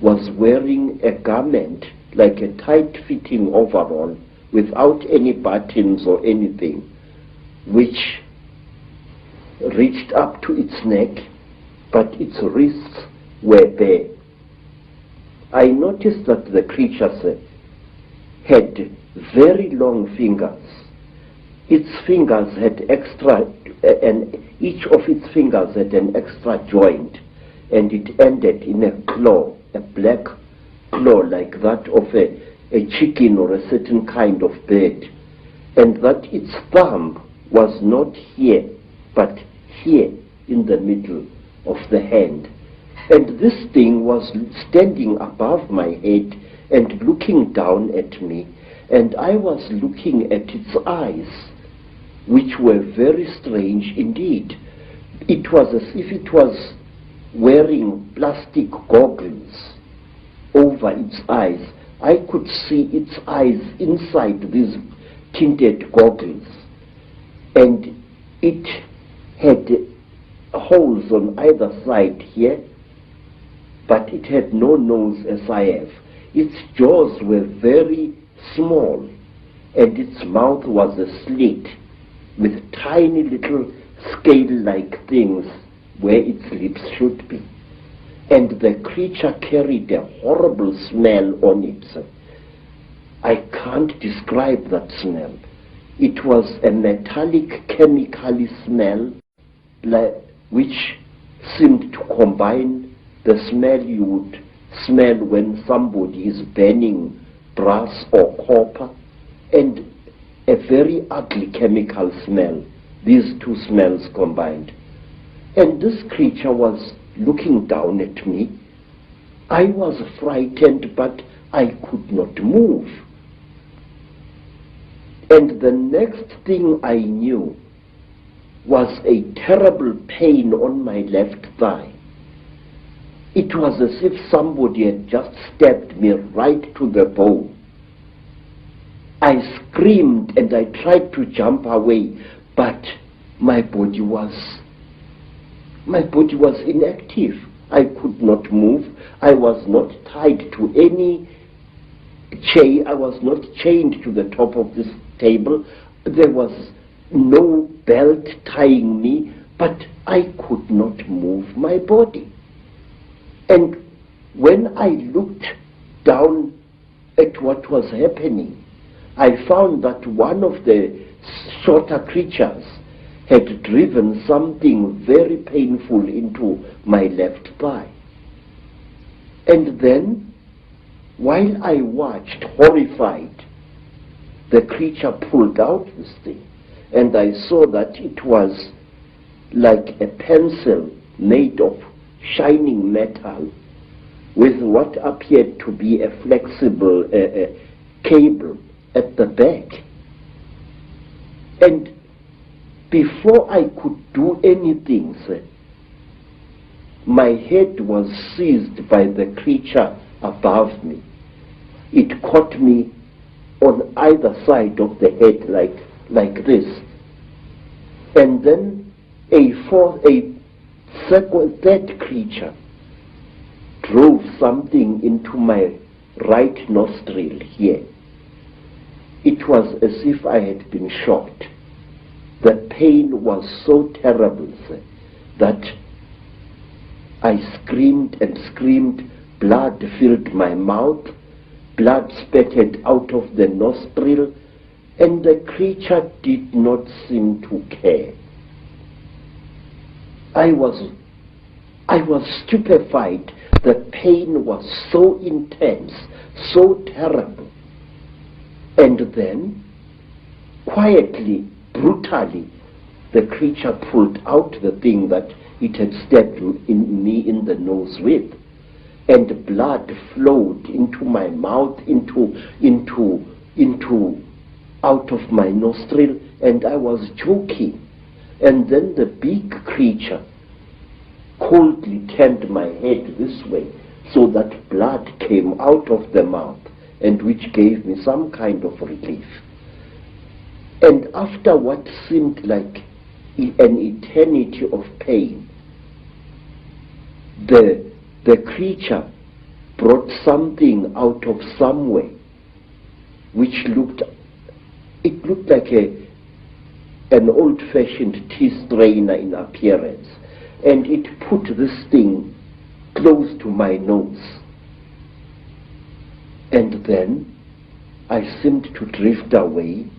was wearing a garment like a tight-fitting overall without any buttons or anything, which reached up to its neck, but its wrists were bare. I noticed that the creatures had very long fingers. Its fingers had and each of its fingers had an extra joint, and it ended in a claw, a black claw like that of a chicken or a certain kind of bird, and that its thumb was not here, but here in the middle of the hand. And this thing was standing above my head and looking down at me, and I was looking at its eyes, which were very strange indeed. It was as if it was wearing plastic goggles over its eyes. I could see its eyes inside these tinted goggles, and it had holes on either side here, but it had no nose as I have. Its jaws were very small, and its mouth was a slit with tiny little scale-like things where its lips should be. And the creature carried a horrible smell on it. I can't describe that smell. It was a metallic, chemically smell which seemed to combine the smell you would smell when somebody is burning brass or copper, and a very ugly chemical smell, these two smells combined. And this creature was looking down at me. I was frightened, but I could not move. And the next thing I knew was a terrible pain on my left thigh. It was as if somebody had just stabbed me right to the bone. I screamed and I tried to jump away, but my body was inactive. I could not move. I was not tied to any chain. I was not chained to the top of this table. There was no belt tying me, but I could not move my body. And when I looked down at what was happening, I found that one of the shorter creatures had driven something very painful into my left thigh. And then, while I watched, horrified, the creature pulled out this thing, and I saw that it was like a pencil made of shining metal with what appeared to be a flexible cable at the back. And before I could do anything, my head was seized by the creature above me. It caught me on either side of the head like this. And then a third creature drove something into my right nostril here. It was as if I had been shot. The pain was so terrible, sir, that I screamed and screamed. Blood filled my mouth, blood spurted out of the nostril, and the creature did not seem to care. I was stupefied. The pain was so intense, so terrible. And then, quietly, brutally, the creature pulled out the thing that it had stabbed me in the nose with, and blood flowed into my mouth, out of my nostril, and I was choking. And then the big creature coldly turned my head this way, so that blood came out of the mouth, and which gave me some kind of relief. And after what seemed like an eternity of pain, the creature brought something out of somewhere which looked like an old-fashioned tea strainer in appearance, and it put this thing close to my nose. And then I seemed to drift away,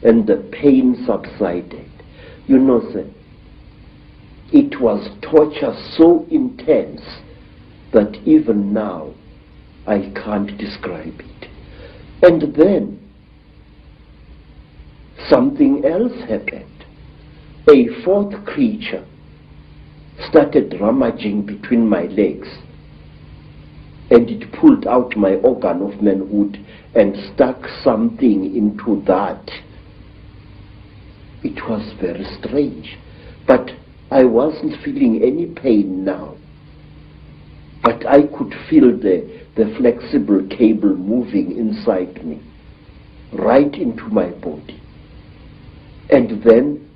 and the pain subsided. You know, sir, it was torture so intense that even now I can't describe it. And then something else happened. A fourth creature started rummaging between my legs, and it pulled out my organ of manhood and stuck something into that. It was very strange, but I wasn't feeling any pain now. But I could feel the flexible cable moving inside me, right into my body. And then,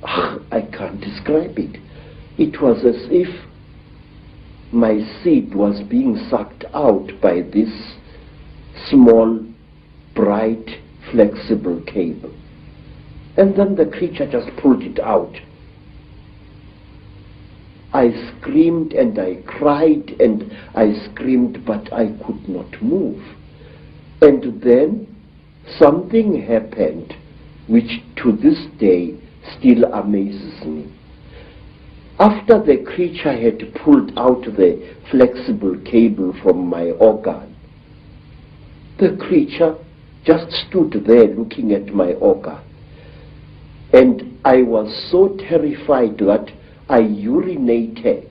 I can't describe it. It was as if my seed was being sucked out by this small, bright, flexible cable. And then the creature just pulled it out. I screamed and I cried and I screamed, but I could not move. And then something happened which to this day still amazes me. After the creature had pulled out the flexible cable from my organ, the creature just stood there looking at my organ. And I was so terrified that I urinated,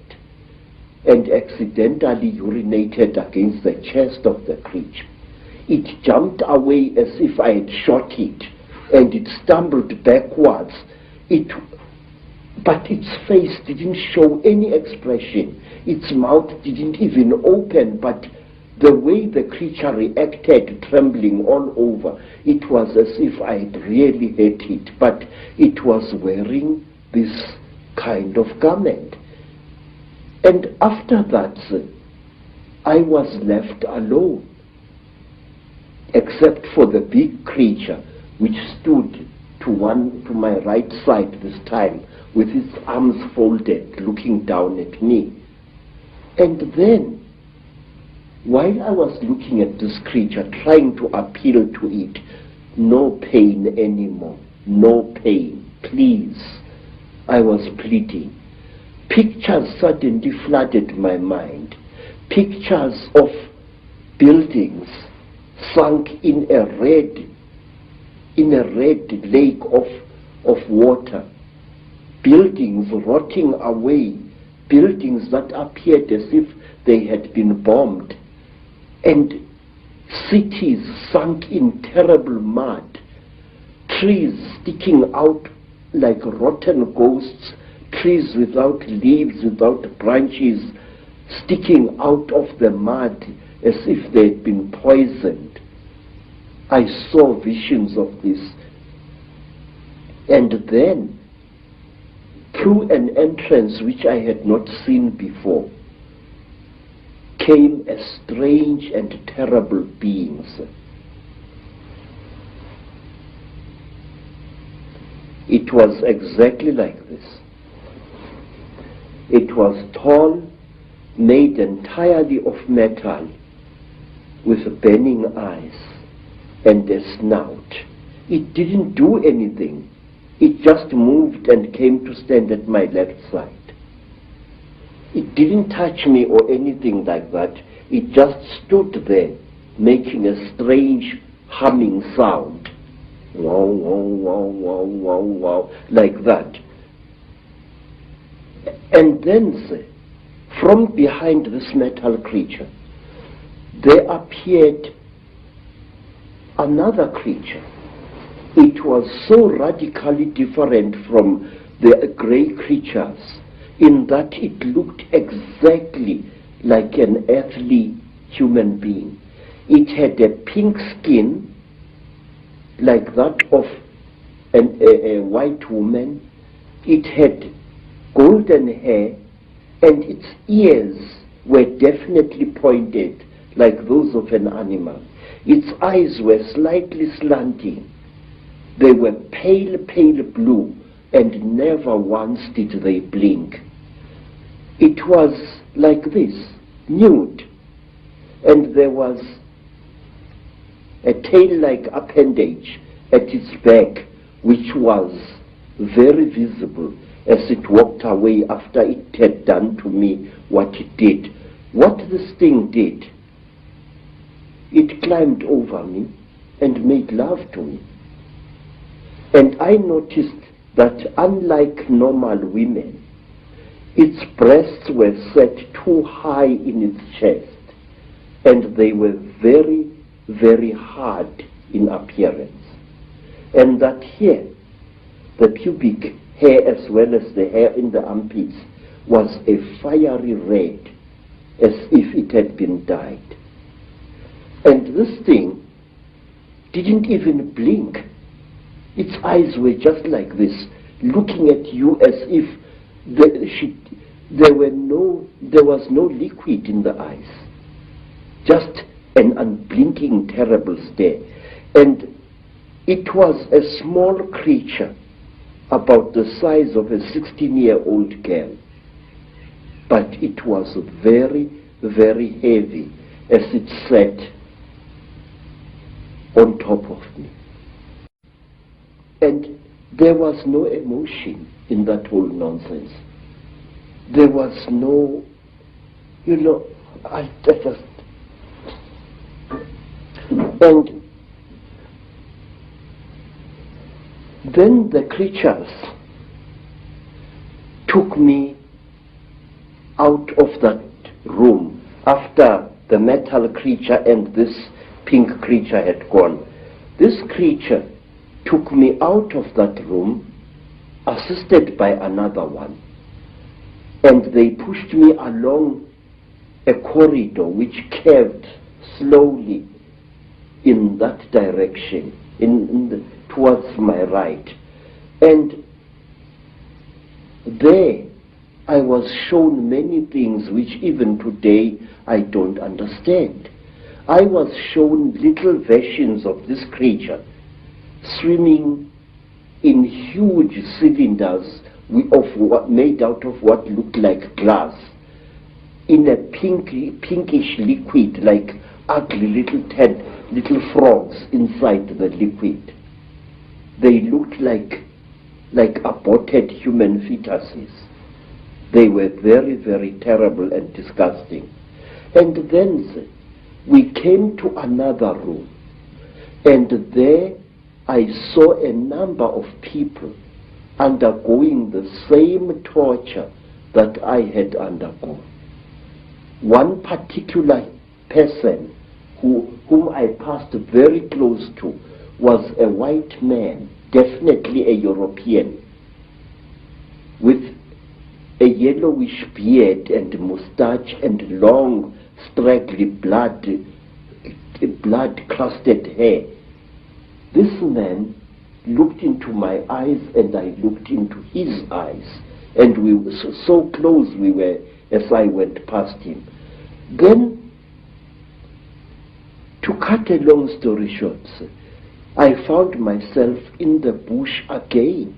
and accidentally urinated against the chest of the creature. It jumped away as if I had shot it, and it stumbled backwards. But its face didn't show any expression. Its mouth didn't even open, but the way the creature reacted, trembling all over, it was as if I had really hit it, but it was wearing this kind of garment. And after that, I was left alone, except for the big creature which stood to my right side this time, with its arms folded, looking down at me. And then, while I was looking at this creature, trying to appeal to it, no pain anymore, no pain, please, I was pleading. Pictures suddenly flooded my mind. Pictures of buildings sunk in a red lake of water. Buildings rotting away. Buildings that appeared as if they had been bombed. And cities sunk in terrible mud. Trees sticking out like rotten ghosts trees without leaves, without branches, sticking out of the mud as if they had been poisoned. I saw visions of this. And then, through an entrance which I had not seen before, came a strange and terrible beings. It was exactly like this. It was tall, made entirely of metal, with burning eyes and a snout. It didn't do anything. It just moved and came to stand at my left side. It didn't touch me or anything like that. It just stood there, making a strange humming sound. Wow, wow, wow, wow, wow, wow, like that. And then, from behind this metal creature, there appeared another creature. It was so radically different from the grey creatures in that it looked exactly like an earthly human being. It had a pink skin like that of a white woman. It had golden hair, and its ears were definitely pointed like those of an animal. Its eyes were slightly slanting. They were pale, pale blue, and never once did they blink. It was like this, nude, and there was a tail-like appendage at its back, which was very visible as it walked away after it had done to me what it did. What this thing did, it climbed over me and made love to me. And I noticed that unlike normal women, its breasts were set too high in its chest, and they were very, very hard in appearance. And that here, the pubic hair as well as the hair in the armpits was a fiery red, as if it had been dyed. And this thing didn't even blink. Its eyes were just like this, looking at you as if there was no liquid in the eyes. Just an unblinking, terrible stare. And it was a small creature, about the size of a 16-year-old girl. But it was very, very heavy as it sat on top of me. And there was no emotion in that whole nonsense. There was no, I just... And then the creatures took me out of that room after the metal creature and this pink creature had gone. This creature took me out of that room, assisted by another one, and they pushed me along a corridor which curved slowly in that direction, towards my right. And there I was shown many things which even today I don't understand. I was shown little versions of this creature swimming in huge cylinders made out of what looked like glass, in a pinkish liquid, like ugly little frogs inside the liquid. They looked like aborted human fetuses. They were very, very terrible and disgusting. And then we came to another room, and there I saw a number of people undergoing the same torture that I had undergone. One particular person whom I passed very close to was a white man, definitely a European, with yellowish beard and moustache and long, straggly blood-crusted hair. This man looked into my eyes and I looked into his eyes, and we were so close we were as I went past him. Then, to cut a long story short, I found myself in the bush again.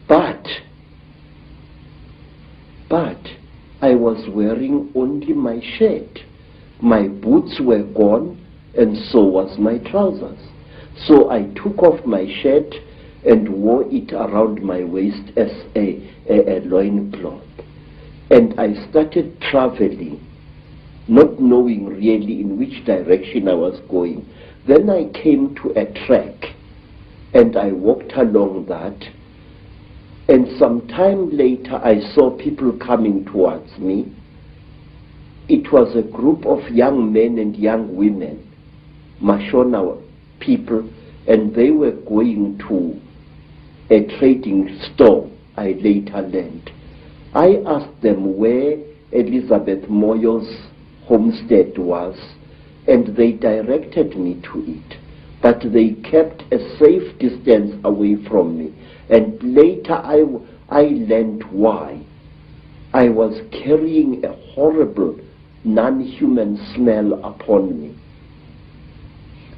But I was wearing only my shirt. My boots were gone, and so was my trousers. So I took off my shirt and wore it around my waist as a loincloth. And I started traveling, not knowing really in which direction I was going. Then I came to a track, and I walked along that. And some time later, I saw people coming towards me. It was a group of young men and young women, Mashona people, and they were going to a trading store, I later learned. I asked them where Elizabeth Moyo's homestead was, and they directed me to it. But they kept a safe distance away from me. And later I learned why. I was carrying a horrible, non-human smell upon me.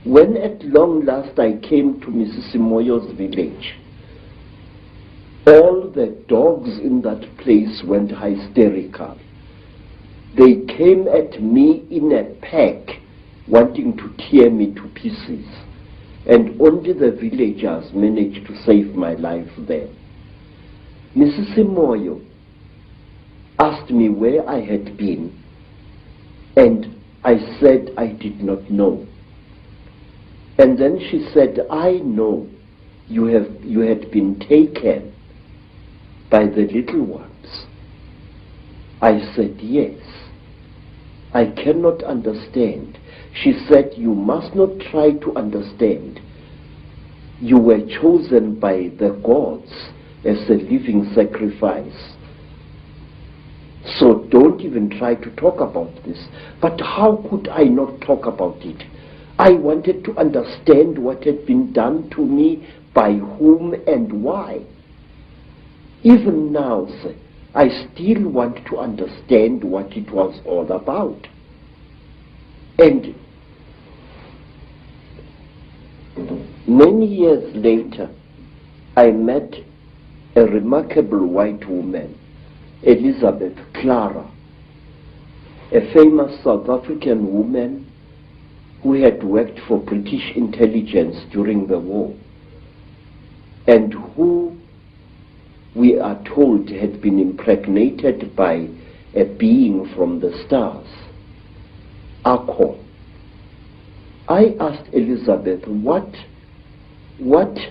When at long last I came to Mrs. Moyo's village, all the dogs in that place went hysterical. They came at me in a pack, wanting to tear me to pieces. And only the villagers managed to save my life there. Mrs. Moyo asked me where I had been, and I said I did not know. And then she said, I know you had been taken by the little ones. I said, yes. I cannot understand. She said, you must not try to understand. You were chosen by the gods as a living sacrifice. So don't even try to talk about this. But how could I not talk about it? I wanted to understand what had been done to me, by whom and why. Even now, sir, I still want to understand what it was all about. And many years later, I met a remarkable white woman, Elizabeth Clara, a famous South African woman who had worked for British intelligence during the war, and who, we are told, had been impregnated by a being from the stars, Icke. I asked Elizabeth what was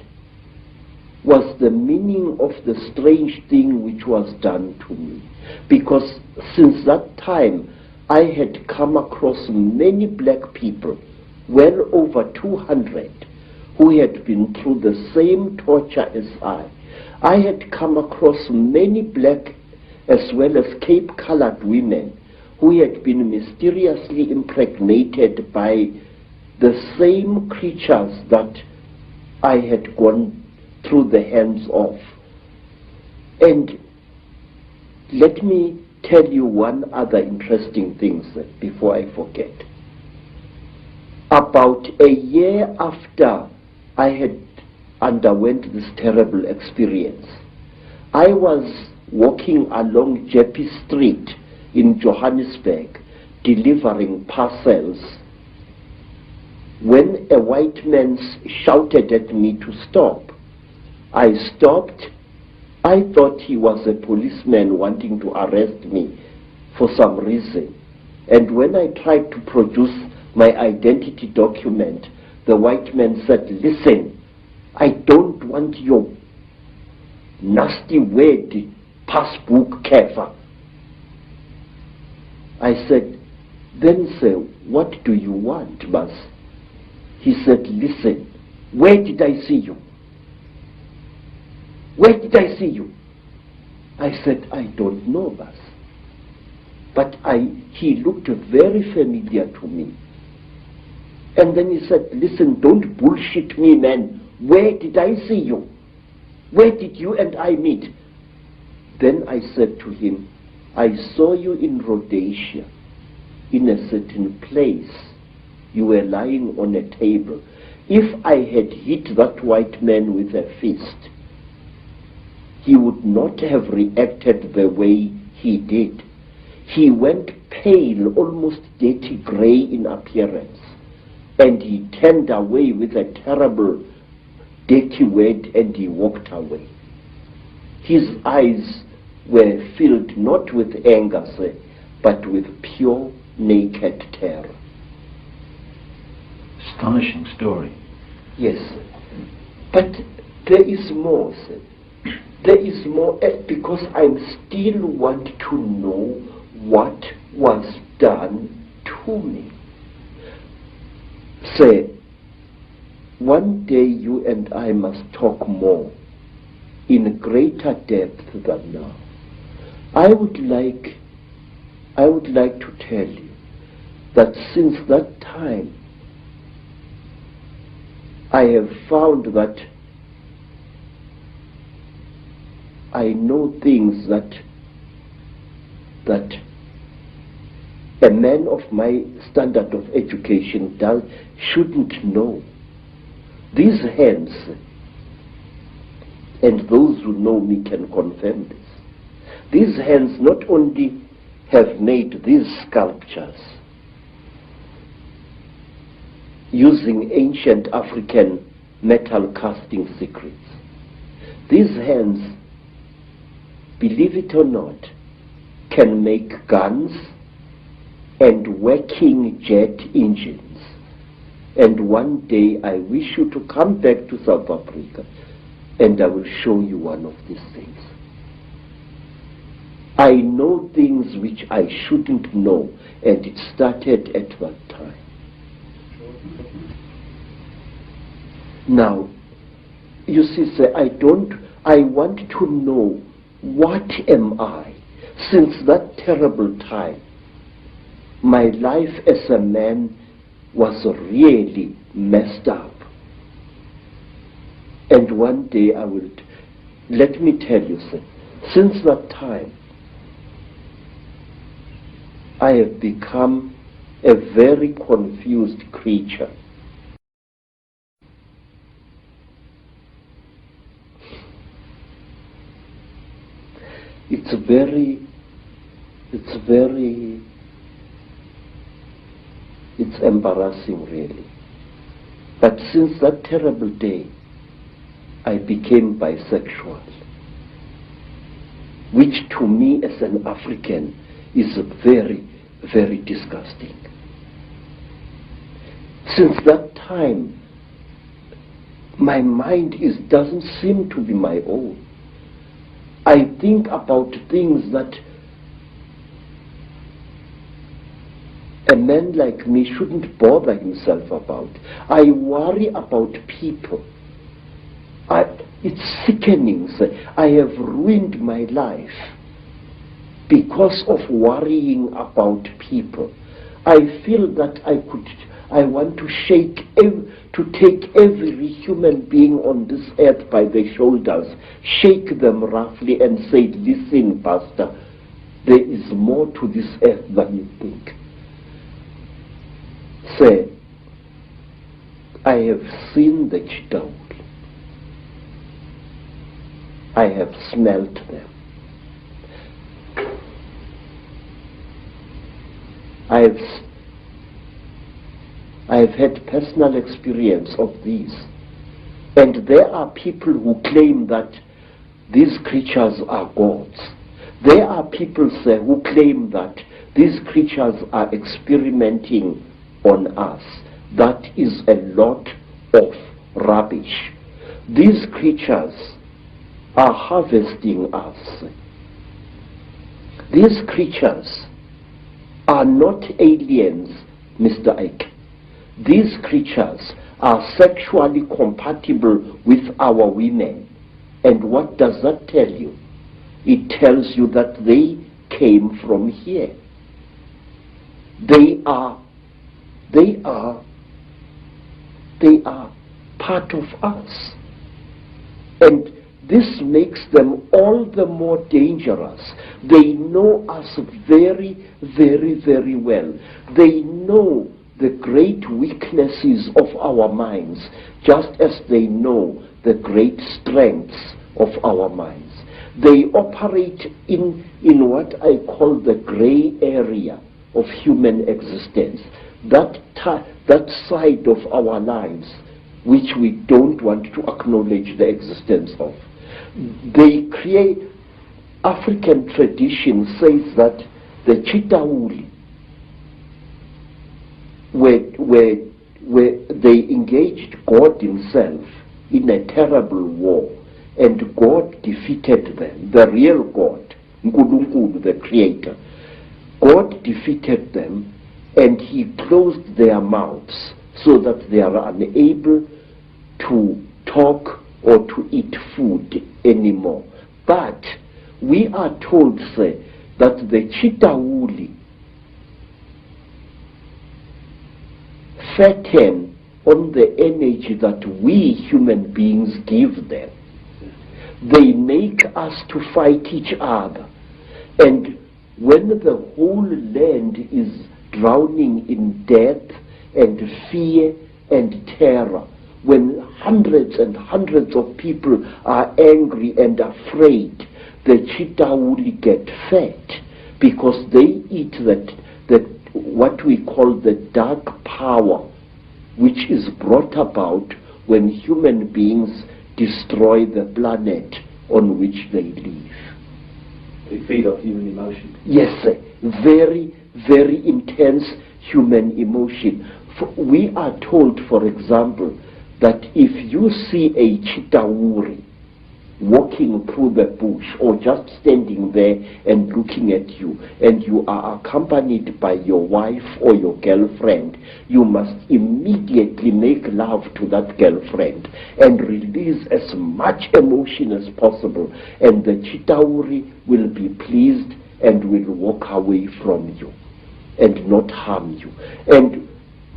the meaning of the strange thing which was done to me, because since that time I had come across many black people, well over 200, who had been through the same torture as I. I had come across many black as well as Cape-colored women who had been mysteriously impregnated by the same creatures that I had gone through the hands of. And let me tell you one other interesting thing, sir, before I forget. About a year after I had underwent this terrible experience, I was walking along Jeppe Street in Johannesburg delivering parcels when a white man shouted at me to stop. I stopped. I thought he was a policeman wanting to arrest me for some reason. And when I tried to produce my identity document, the white man said, listen, I don't want your nasty word, passbook kefa. I said, then sir, what do you want, Mas? He said, listen, where did I see you? Where did I see you? I said, I don't know, Bas. But he looked very familiar to me. And then he said, listen, don't bullshit me, man. Where did I see you? Where did you and I meet? Then I said to him, I saw you in Rhodesia, in a certain place. You were lying on a table. If I had hit that white man with a fist, he would not have reacted the way he did. He went pale, almost dirty gray in appearance, and he turned away with a terrible, dirty word, and he walked away. His eyes were filled not with anger, sir, but with pure, naked terror. Astonishing story. Yes, sir. But there is more, sir. There is more, because I still want to know what was done to me. Sir, one day you and I must talk more, in greater depth than now. I would like to tell you that since that time, I have found that I know things that a man of my standard of education shouldn't know. These hands, and those who know me can confirm this, these hands not only have made these sculptures using ancient African metal casting secrets. These hands, believe it or not, can make guns and working jet engines. And one day I wish you to come back to South Africa and I will show you one of these things. I know things which I shouldn't know, and it started at that time. Now, you see, sir, I want to know, what am I? Since that terrible time, my life as a man was really messed up. And one day let me tell you, sir, since that time, I have become a very confused creature. It's embarrassing, really. But since that terrible day, I became bisexual, which to me as an African is very, very disgusting. Since that time, my mind doesn't seem to be my own. I think about things that a man like me shouldn't bother himself about. I worry about people. It's sickening, sir. I have ruined my life because of worrying about people. I feel that I want to take every human being on this earth by the shoulders, shake them roughly and say, listen, Pastor, there is more to this earth than you think. Sir, I have seen the Chitaul. I have smelt them. I have had personal experience of these. And there are people who claim that these creatures are gods. There are people, sir, who claim that these creatures are experimenting on us. That is a lot of rubbish. These creatures are harvesting us. These creatures are not aliens, Mr. Icke. These creatures are sexually compatible with our women. And what does that tell you? it tells you that they came from here. They are part of us. And this makes them all the more dangerous. They know us very, very, very well. They know the great weaknesses of our minds, just as they know the great strengths of our minds. They operate in what I call the gray area of human existence, that side of our lives which we don't want to acknowledge the existence of. They create, African tradition says that the Chitauri, where they engaged God himself in a terrible war, and God defeated them, the real God, Nkulunkulu, the creator. God defeated them, and he closed their mouths so that they are unable to talk or to eat food anymore. But we are told, say, that the Chitauri fatten on the energy that we human beings give them. They make us to fight each other. And when the whole land is drowning in death and fear and terror, when hundreds and hundreds of people are angry and afraid, the Chitauri get fat because they eat what we call the dark power, which is brought about when human beings destroy the planet on which they live. They feed off human emotion. Yes, sir. Very, very intense human emotion. We are told, for example, that if you see a Chitauri walking through the bush or just standing there and looking at you, and you are accompanied by your wife or your girlfriend, you must immediately make love to that girlfriend and release as much emotion as possible, and the Chitauri will be pleased and will walk away from you and not harm you. And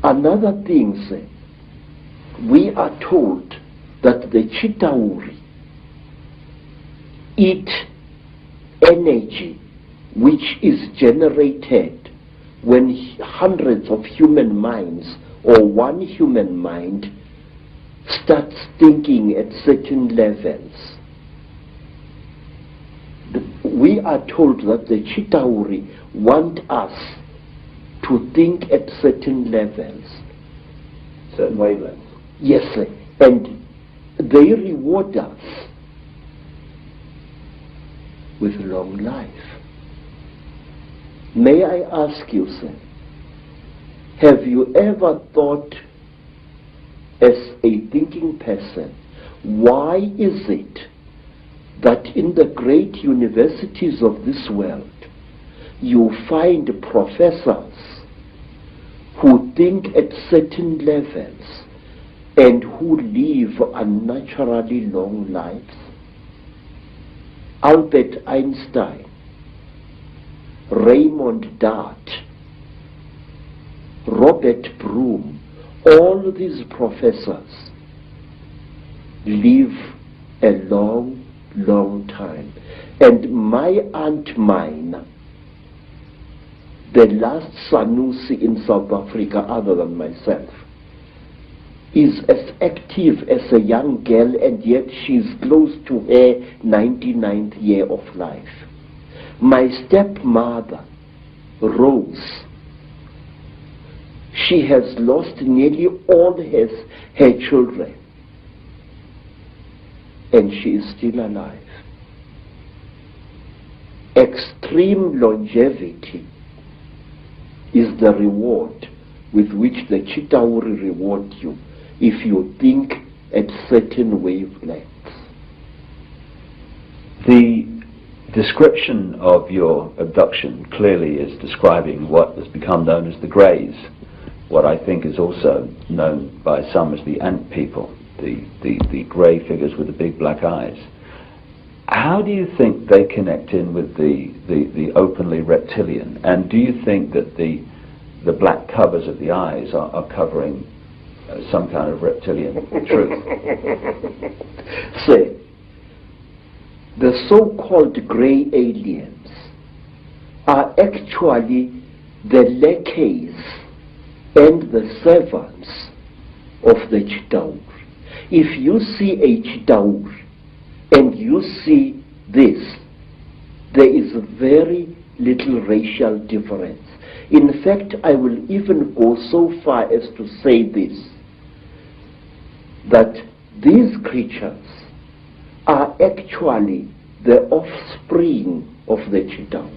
another thing, sir, we are told that the Chitauri eat energy which is generated when hundreds of human minds or one human mind starts thinking at certain levels. We are told that the Chitauri want us to think at certain levels. Certain wavelengths. Yes, sir. And they reward us with long life. May I ask you, sir, have you ever thought as a thinking person, why is it that in the great universities of this world you find professors who think at certain levels and who live unnaturally long lives? Albert Einstein, Raymond Dart, Robert Broom, all these professors live a long, long time. And my Aunt Mine, the last Sanusi in South Africa other than myself, is as active as a young girl, and yet she's close to her 99th year of life. My stepmother, Rose, she has lost nearly all her children, and she is still alive. Extreme longevity is the reward with which the Chitauri reward you if you think at certain wavelengths. The description of your abduction clearly is describing what has become known as the Greys, what I think is also known by some as the Ant people, the grey figures with the big black eyes. How do you think they connect in with the openly reptilian? And do you think that the black covers of the eyes are covering some kind of reptilian truth? Say, the so-called grey aliens are actually the lackeys and the servants of the Chitaur. If you see a Chitaur and you see this, there is very little racial difference. In fact, I will even go so far as to say this, that these creatures are actually the offspring of the Chitaur.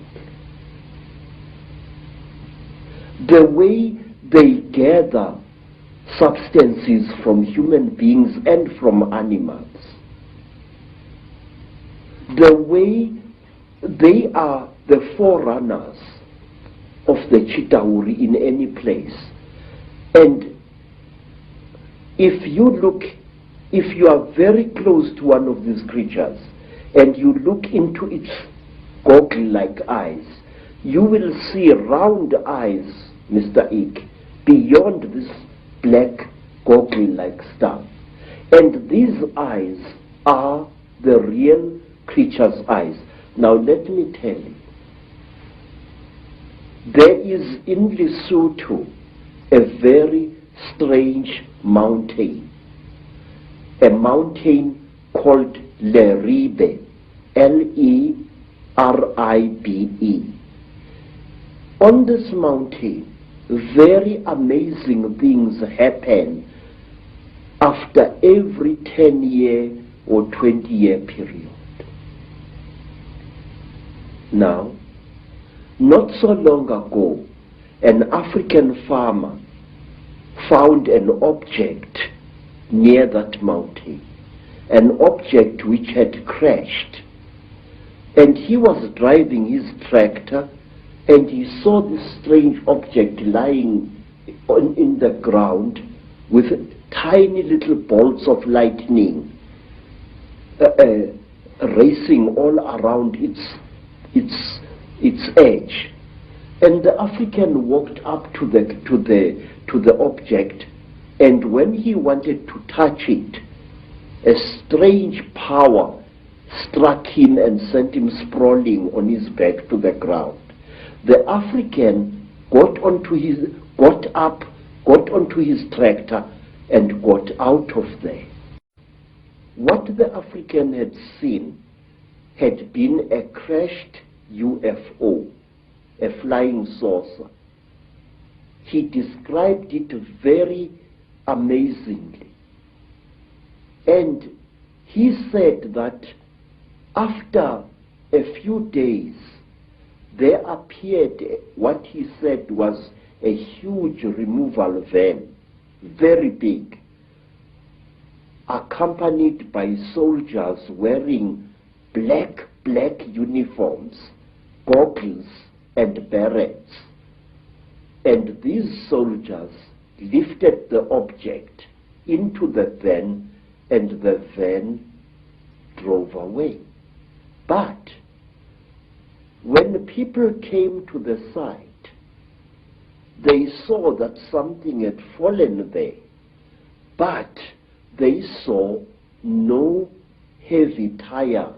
The way they gather substances from human beings and from animals, the way they are the forerunners of the Chitauri in any place. And if you are very close to one of these creatures and you look into its goggle-like eyes, you will see round eyes, Mr. Icke, beyond this black goggle-like stuff. And these eyes are the real creature's eyes. Now let me tell you, there is in Lesotho a very strange mountain, a mountain called Leribe, Leribe. On this mountain, very amazing things happen after every 10-year or 20-year period. Now, not so long ago, an African farmer found an object near that mountain, an object which had crashed. And he was driving his tractor and he saw this strange object lying in the ground with tiny little bolts of lightning racing all around its edge. And the African walked up to the object, and when he wanted to touch it, a strange power struck him and sent him sprawling on his back to the ground. The African got onto his tractor and got out of there. What the African had seen had been a crashed UFO, a flying saucer. He described it very amazingly. And he said that after a few days, there appeared what he said was a huge removal van, very big, accompanied by soldiers wearing black uniforms, goggles and berets. And these soldiers lifted the object into the van, and the van drove away. But when people came to the site, they saw that something had fallen there, but they saw no heavy tire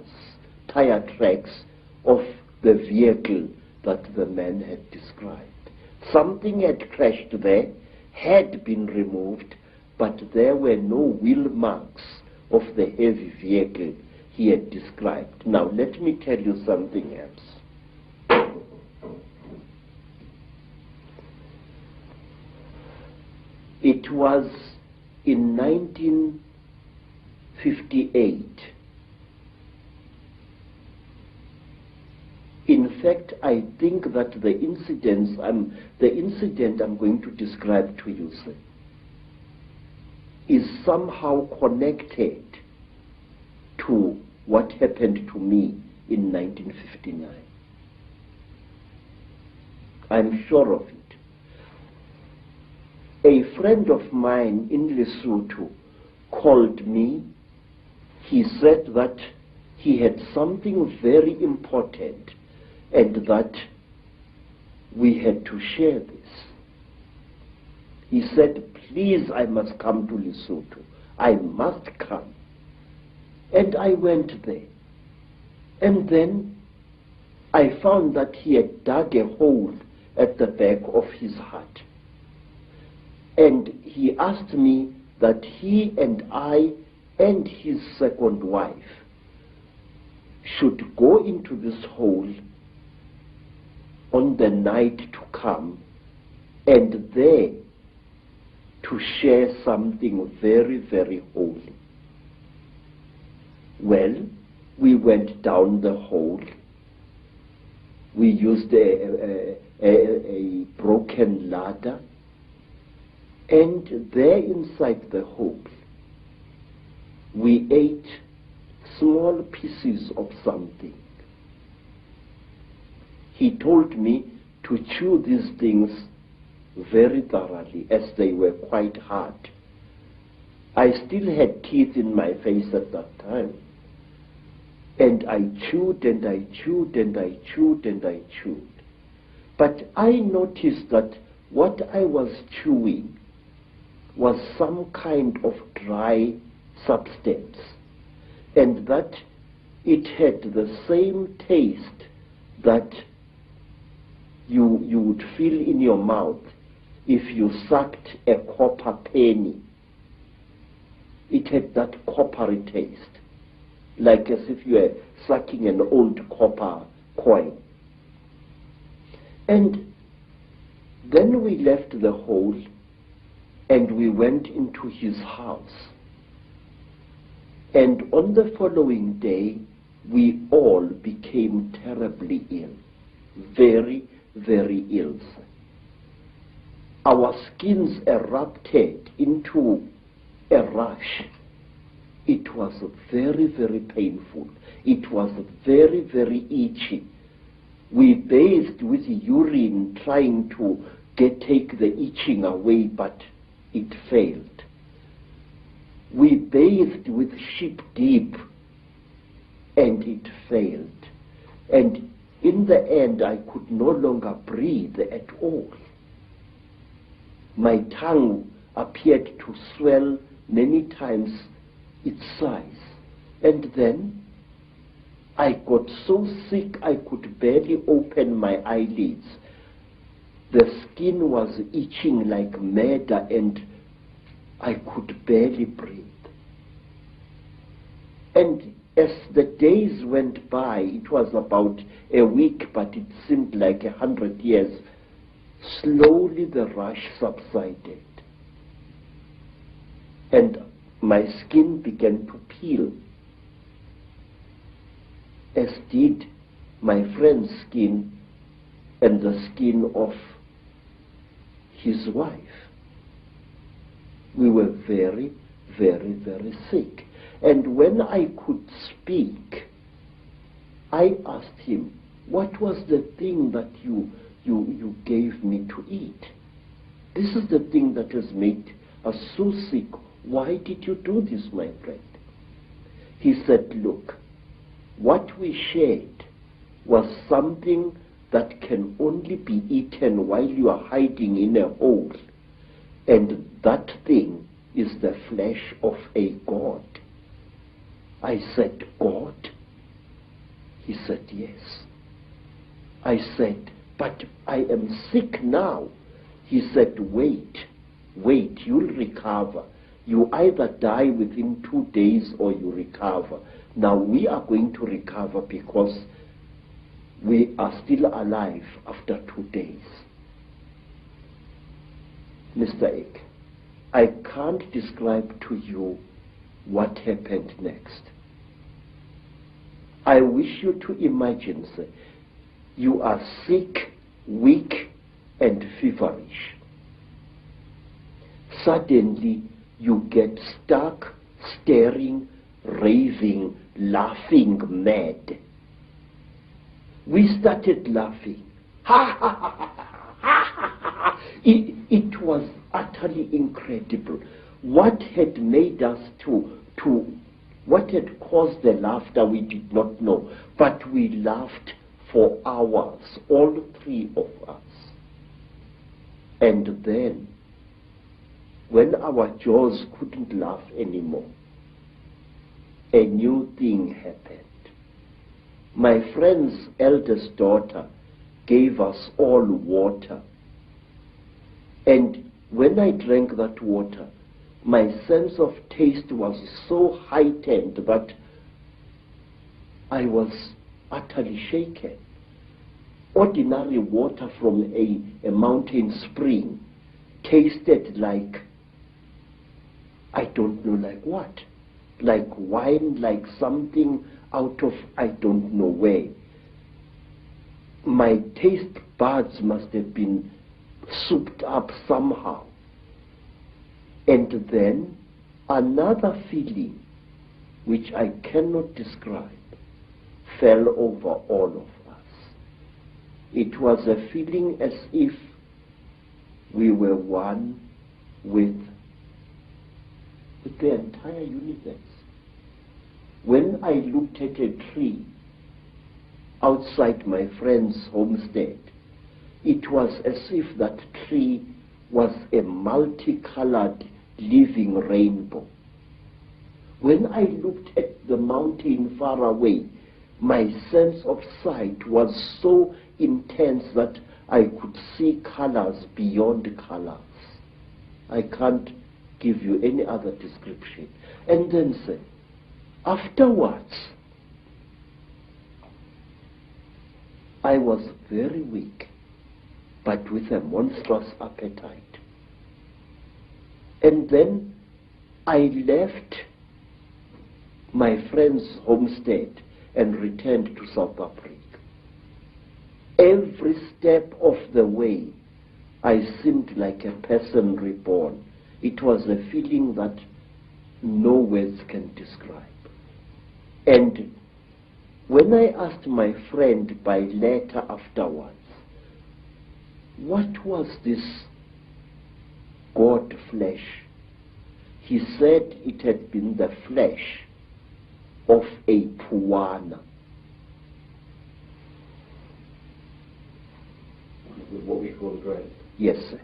tracks of the vehicle that the man had described. Something had crashed there, had been removed, but there were no wheel marks of the heavy vehicle he had described. Now let me tell you something else. It was in 1958. In fact, I think that the incident I'm going to describe to you, sir, is somehow connected to what happened to me in 1959. I'm sure of it. A friend of mine in Lesotho called me. He said that he he had something very important and that we had to share this. He said, please, I must come to Lesotho. I must come. And I went there. And then I found that he had dug a hole at the back of his hut. And he asked me that he and I and his second wife should go into this hole on the night to come and there to share something very, very holy. Well, we went down the hole. We used a broken ladder, and there inside the hole we ate small pieces of something. He told me to chew these things very thoroughly, as they were quite hard. I still had teeth in my face at that time. And I chewed and I chewed and I chewed and I chewed. But I noticed that what I was chewing was some kind of dry substance, and that it had the same taste that you would feel in your mouth if you sucked a copper penny. It had that coppery taste, like as if you were sucking an old copper coin. And then we left the hole and we went into his house. And on the following day, we all became terribly ill, very, very ill. Our skins erupted into a rash. It was very, very painful. It was very, very itchy. We bathed with urine trying to take the itching away, but it failed. We bathed with sheep dip, and it failed. And in the end, I could no longer breathe at all. My tongue appeared to swell many times its size. And then I got so sick I could barely open my eyelids. The skin was itching like mad and I could barely breathe. And as the days went by, it was about a week, but it seemed like 100 years, slowly the rash subsided. And my skin began to peel, as did my friend's skin and the skin of his wife. We were very, very, very sick. And when I could speak, I asked him, what was the thing that you gave me to eat? This is the thing that has made us so sick. Why did you do this, my friend? He said, look, what we shared was something that can only be eaten while you are hiding in a hole. And that thing is the flesh of a god. I said, God? He said, yes. I said, but I am sick now. He said, wait, you'll recover. You either die within 2 days or you recover. Now we are going to recover because we are still alive after 2 days. Mr. Icke, I can't describe to you what happened next. I wish you to imagine, sir, you are sick, weak, and feverish. Suddenly, you get stuck, staring, raving, laughing mad. We started laughing. Ha ha ha ha ha ha. It was utterly incredible. What had made us to What had caused the laughter we did not know, but we laughed for hours, all three of us. And then, when our jaws couldn't laugh anymore, a new thing happened. My friend's eldest daughter gave us all water. And when I drank that water, my sense of taste was so heightened that I was utterly shaken. Ordinary water from a mountain spring tasted like, I don't know like what, like wine, like something out of I don't know where. My taste buds must have been souped up somehow. And then another feeling, which I cannot describe, fell over all of us. It was a feeling as if we were one with the entire universe. When I looked at a tree outside my friend's homestead, it was as if that tree was a multicolored living rainbow. When I looked at the mountain far away, my sense of sight was so intense that I could see colors beyond colors. I can't give you any other description. And then say, afterwards, I was very weak, but with a monstrous appetite. And then I left my friend's homestead and returned to South Africa. Every step of the way, I seemed like a person reborn. It was a feeling that no words can describe. And when I asked my friend by letter afterwards, what was this God flesh? He said it had been the flesh of a puana. What we call grave. Yes, sir.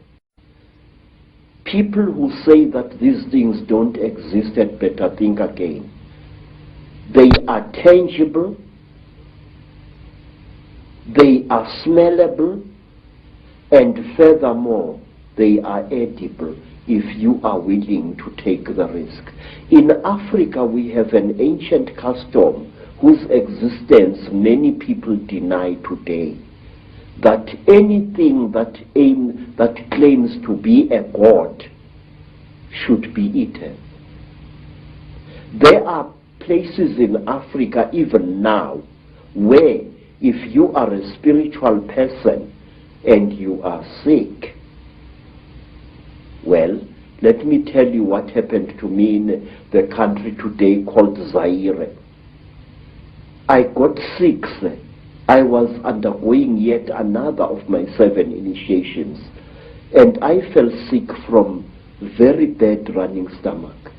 People who say that these things don't exist had better think again. They are tangible, they are smellable, and furthermore, they are edible if you are willing to take the risk. In Africa, we have an ancient custom whose existence many people deny today, that anything that claims to be a god should be eaten. There are places in Africa even now where if you are a spiritual person and you are sick, well, let me tell you what happened to me in the country today called Zaire. I got sick. I was undergoing yet another of my 7 initiations, and I fell sick from very bad running stomach.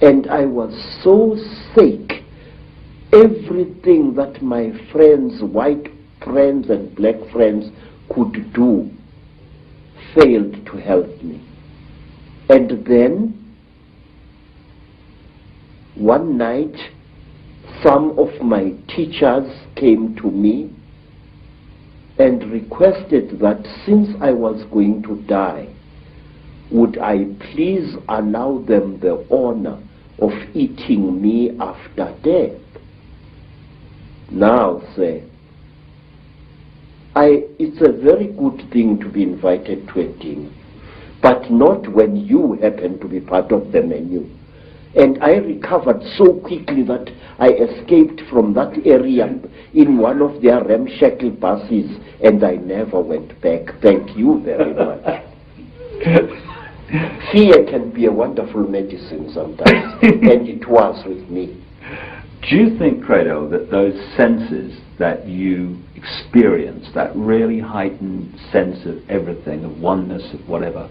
And I was so sick, everything that my friends, white friends and black friends, could do failed to help me. And then one night, some of my teachers came to me and requested that since I was going to die, would I please allow them the honor of eating me after death. Now, sir, it's a very good thing to be invited to a dinner, but not when you happen to be part of the menu. And I recovered so quickly that I escaped from that area in one of their ramshackle buses, and I never went back. Thank you very much. Fear can be a wonderful medicine sometimes, and it was with me. Do you think, Credo, that those senses that you experience, that really heightened sense of everything, of oneness, of whatever,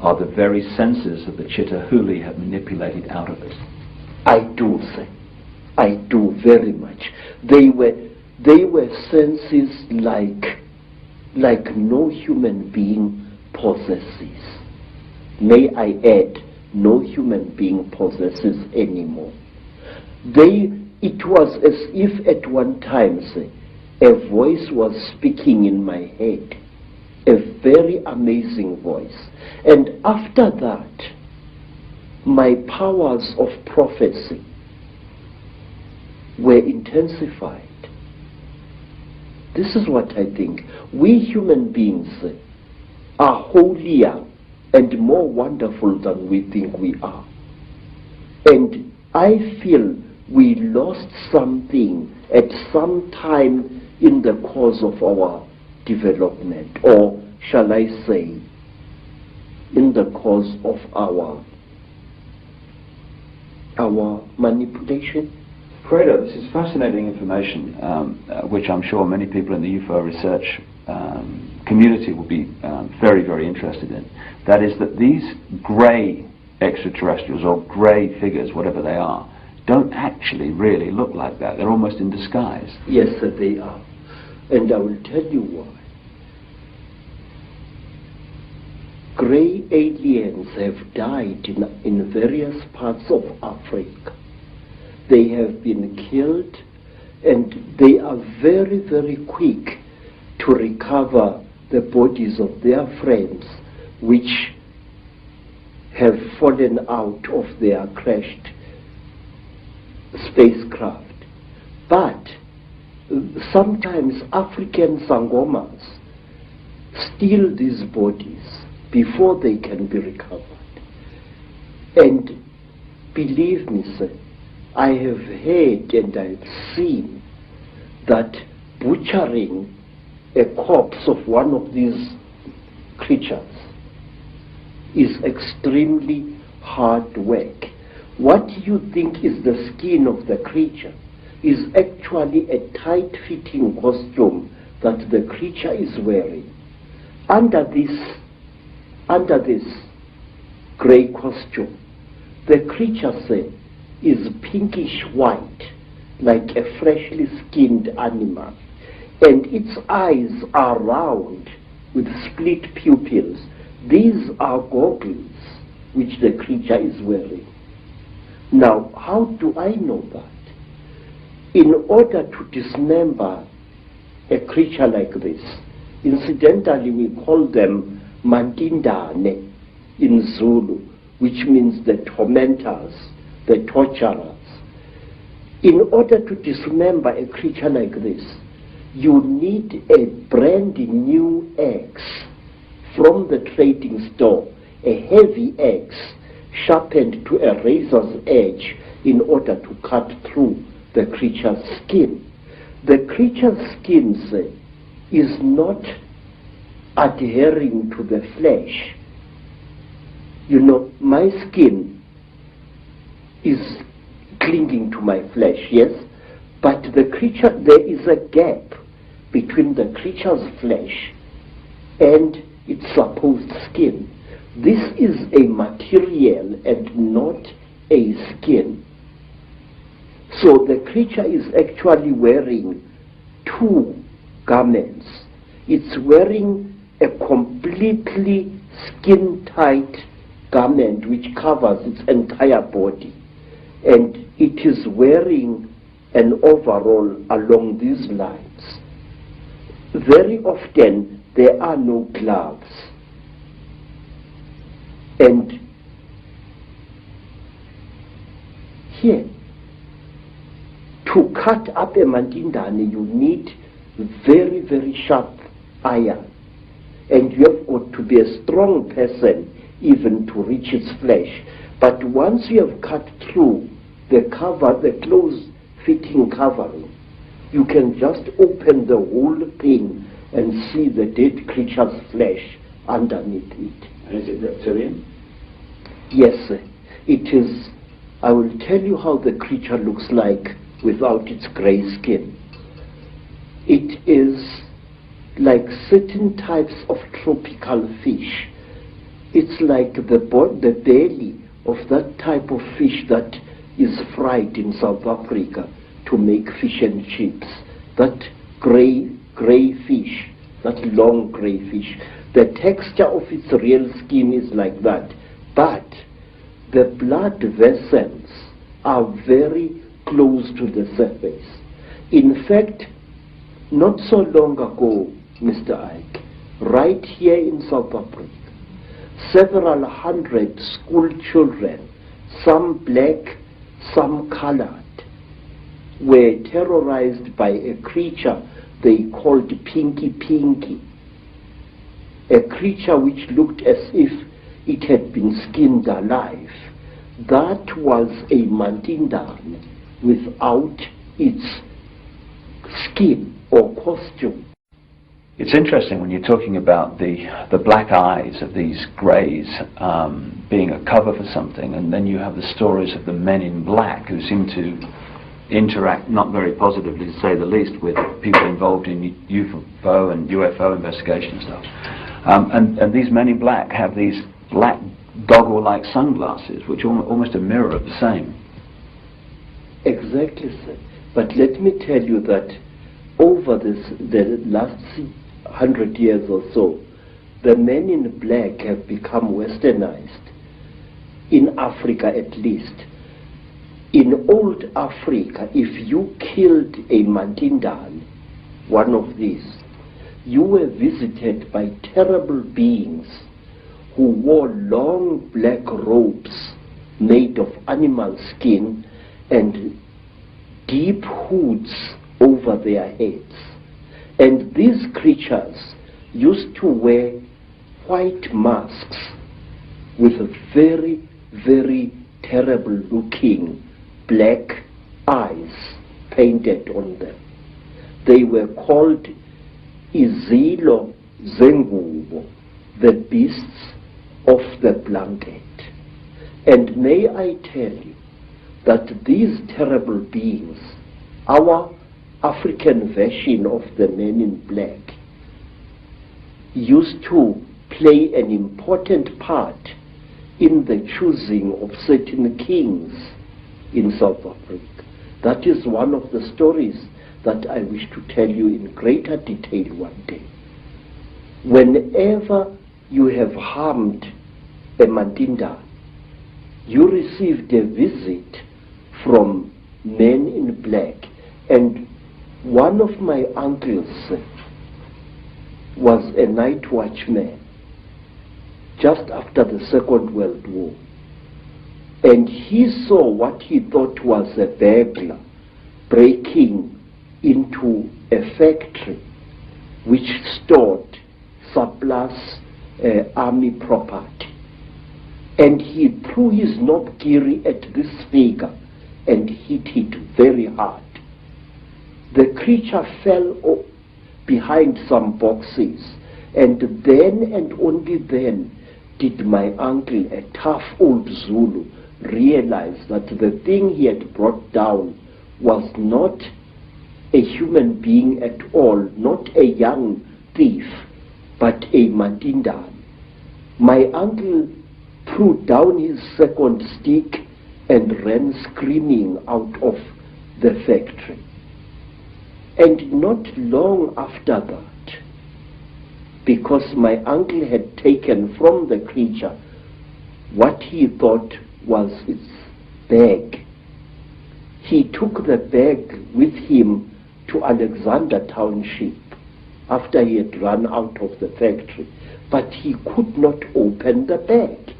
are the very senses that the Chittahuli have manipulated out of it? I do, sir. I do very much. They were senses like no human being possesses. May I add, no human being possesses anymore. It was as if at one time, say, a voice was speaking in my head, a very amazing voice. And after that, my powers of prophecy were intensified. This is what I think. We human beings are holier and more wonderful than we think we are. And I feel we lost something at some time in the course of our development, or shall I say, in the course of our manipulation. Credo, this is fascinating information, which I'm sure many people in the UFO research community will be very, very interested in. That is that these grey extraterrestrials, or grey figures, whatever they are, don't actually really look like that. They're almost in disguise. Yes, sir, they are. And I will tell you why. Grey aliens have died in various parts of Africa. They have been killed, and they are very, very quick to recover the bodies of their friends which have fallen out of their crashed spacecraft. But sometimes African sangomas steal these bodies before they can be recovered. And believe me, sir, I have heard and I've seen that butchering a corpse of one of these creatures is extremely hard work. What you think is the skin of the creature is actually a tight-fitting costume that the creature is wearing. Under this grey costume, the creature, say, is pinkish white, like a freshly skinned animal, and its eyes are round with split pupils. These are goggles which the creature is wearing. Now, how do I know that? In order to dismember a creature like this, incidentally we call them mandindane in Zulu, which means the tormentors, the torturers. In order to dismember a creature like this, you need a brand new axe from the trading store, a heavy axe sharpened to a razor's edge in order to cut through the creature's skin. The creature's skin, say, is not adhering to the flesh. You know, my skin is clinging to my flesh, yes, but the creature, there is a gap between the creature's flesh and its supposed skin. This is a material and not a skin. So the creature is actually wearing two garments. It's wearing a completely skin-tight garment which covers its entire body, and it is wearing an overall along these lines. Very often there are no gloves, and here, to cut up a mandindane, you need very, very sharp iron, and you have got to be a strong person even to reach its flesh. But once you have cut through the cover, the close-fitting covering, you can just open the whole thing and see the dead creature's flesh underneath it. And is it reptilian? Yes, sir. It is. I will tell you how the creature looks like without its grey skin. It is like certain types of tropical fish. It's like the belly of that type of fish that is fried in South Africa to make fish and chips. That grey fish, that long grey fish, the texture of its real skin is like that, but the blood vessels are very close to the surface. In fact, not so long ago, Mr. Icke, right here in South Africa, several hundred school children, some black, some colored, were terrorized by a creature they called Pinky, a creature which looked as if it had been skinned alive. That was a Mantindan without its skin or costume. It's interesting when you're talking about the black eyes of these greys being a cover for something, and then you have the stories of the men in black who seem to interact not very positively, to say the least, with people involved in UFO and UFO investigation and stuff. And these men in black have these black goggle-like sunglasses, which are almost a mirror of the same. Exactly, sir. But let me tell you that over the last 100 years or so, the men in black have become westernized, in Africa at least. In old Africa, if you killed a Mantindan, one of these, you were visited by terrible beings who wore long black robes made of animal skin and deep hoods over their heads. And these creatures used to wear white masks with very, very terrible looking black eyes painted on them. They were called Izilo Zengubo, the beasts of the blanket. And may I tell you that these terrible beings, our African version of the men in black, used to play an important part in the choosing of certain kings in South Africa. That is one of the stories that I wish to tell you in greater detail one day. Whenever you have harmed a Mandinda, you received a visit from men in black. And one of my uncles was a night watchman just after the Second World War. And he saw what he thought was a burglar breaking into a factory which stored surplus army property. And he threw his knobkiri at this figure and hit it very hard. The creature fell behind some boxes, and then and only then did my uncle, a tough old Zulu, realize that the thing he had brought down was not a human being at all, not a young thief, but a Mandindan. My uncle threw down his second stick and ran screaming out of the factory. And not long after that, because my uncle had taken from the creature what he thought was its bag, he took the bag with him to Alexander Township after he had run out of the factory, but he could not open the bag.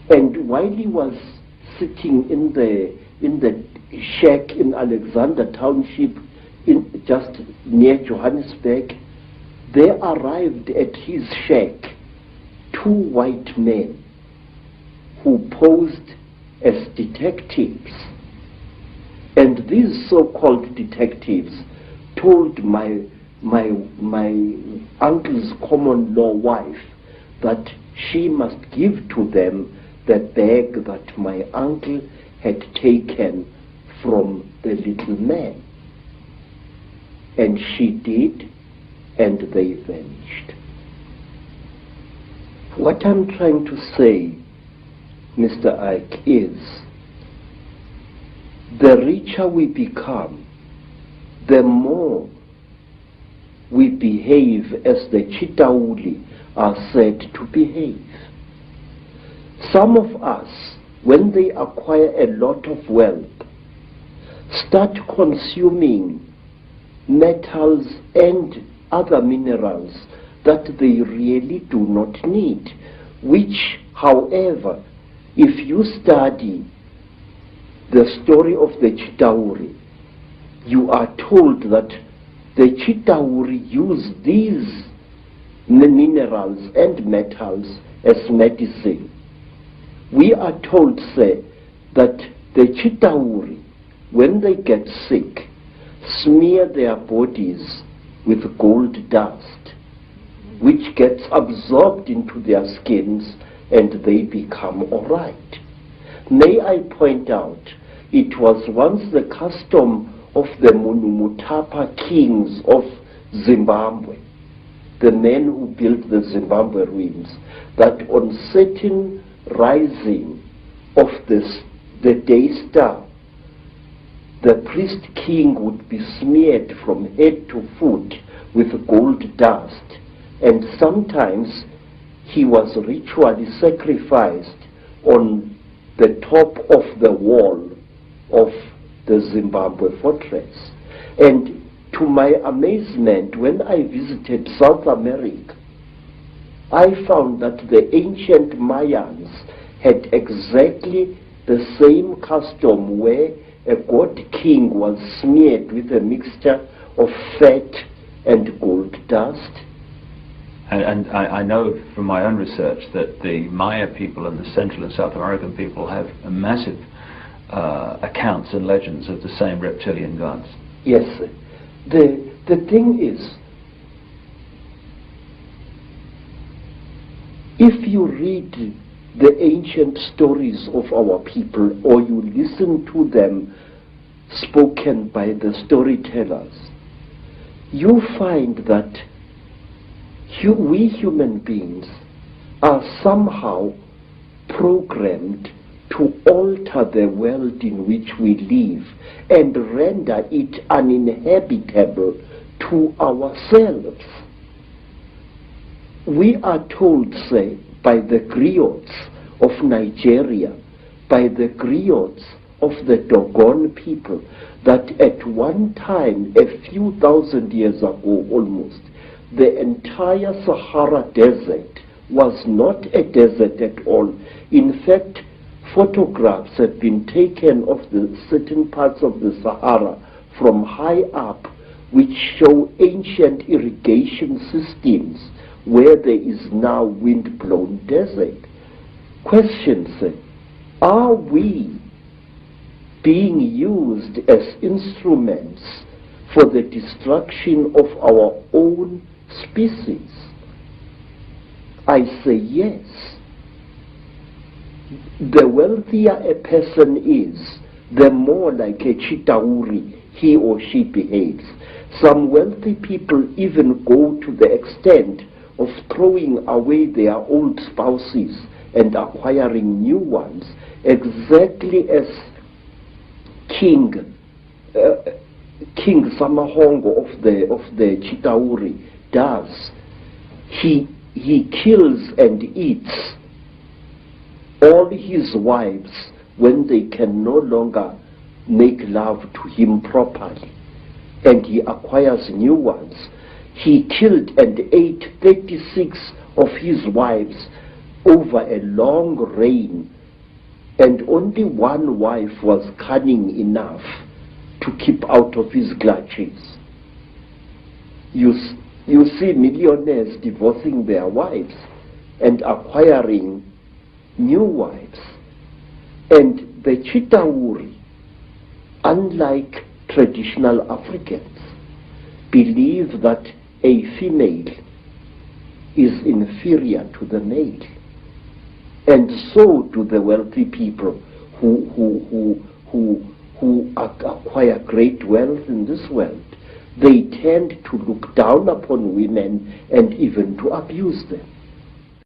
And while he was sitting in the shack in Alexander Township, just near Johannesburg, there arrived at his shack two white men who posed as detectives. And these so-called detectives told my uncle's common law wife that she must give to them the bag that my uncle had taken from the little man. And she did, and they vanished. What I'm trying to say, Mr. Icke, is the richer we become, the more we behave as the Chitauri are said to behave. Some of us, when they acquire a lot of wealth, start consuming metals and other minerals that they really do not need, which, however, if you study the story of the Chitauri, you are told that the Chitauri use these minerals and metals as medicine. We are told, say, that the Chitauri, when they get sick, smear their bodies with gold dust, which gets absorbed into their skins and they become all right. May I point out, it was once the custom of the Munumutapa kings of Zimbabwe, the men who built the Zimbabwe ruins, that on certain rising of the day star, the priest king would be smeared from head to foot with gold dust, and sometimes he was ritually sacrificed on the top of the wall of the Zimbabwe fortress. And to my amazement, when I visited South America, I found that the ancient Mayans had exactly the same custom where a god king was smeared with a mixture of fat and gold dust. And I know from my own research that the Maya people and the Central and South American people have a massive accounts and legends of the same reptilian gods. Yes. The thing is, if you read the ancient stories of our people, or you listen to them spoken by the storytellers, you find that we human beings are somehow programmed to alter the world in which we live and render it uninhabitable to ourselves. We are told, say, by the griots of Nigeria, by the griots of the Dogon people, that at one time, a few thousand years ago almost, the entire Sahara Desert was not a desert at all. In fact, photographs have been taken of the certain parts of the Sahara from high up, which show ancient irrigation systems where there is now wind-blown desert. Questions: are we being used as instruments for the destruction of our own species? I say yes. The wealthier a person is, the more like a Chitauri he or she behaves. Some wealthy people even go to the extent of throwing away their old spouses and acquiring new ones, exactly as King Samahongo of the Chitauri does. He kills and eats all his wives when they can no longer make love to him properly, and he acquires new ones. He killed and ate 36 of his wives over a long reign, and only one wife was cunning enough to keep out of his clutches. You see millionaires divorcing their wives and acquiring new wives. And the Chitauri, unlike traditional Africans, believe that a female is inferior to the male. And so do the wealthy people who acquire great wealth in this world. They tend to look down upon women and even to abuse them.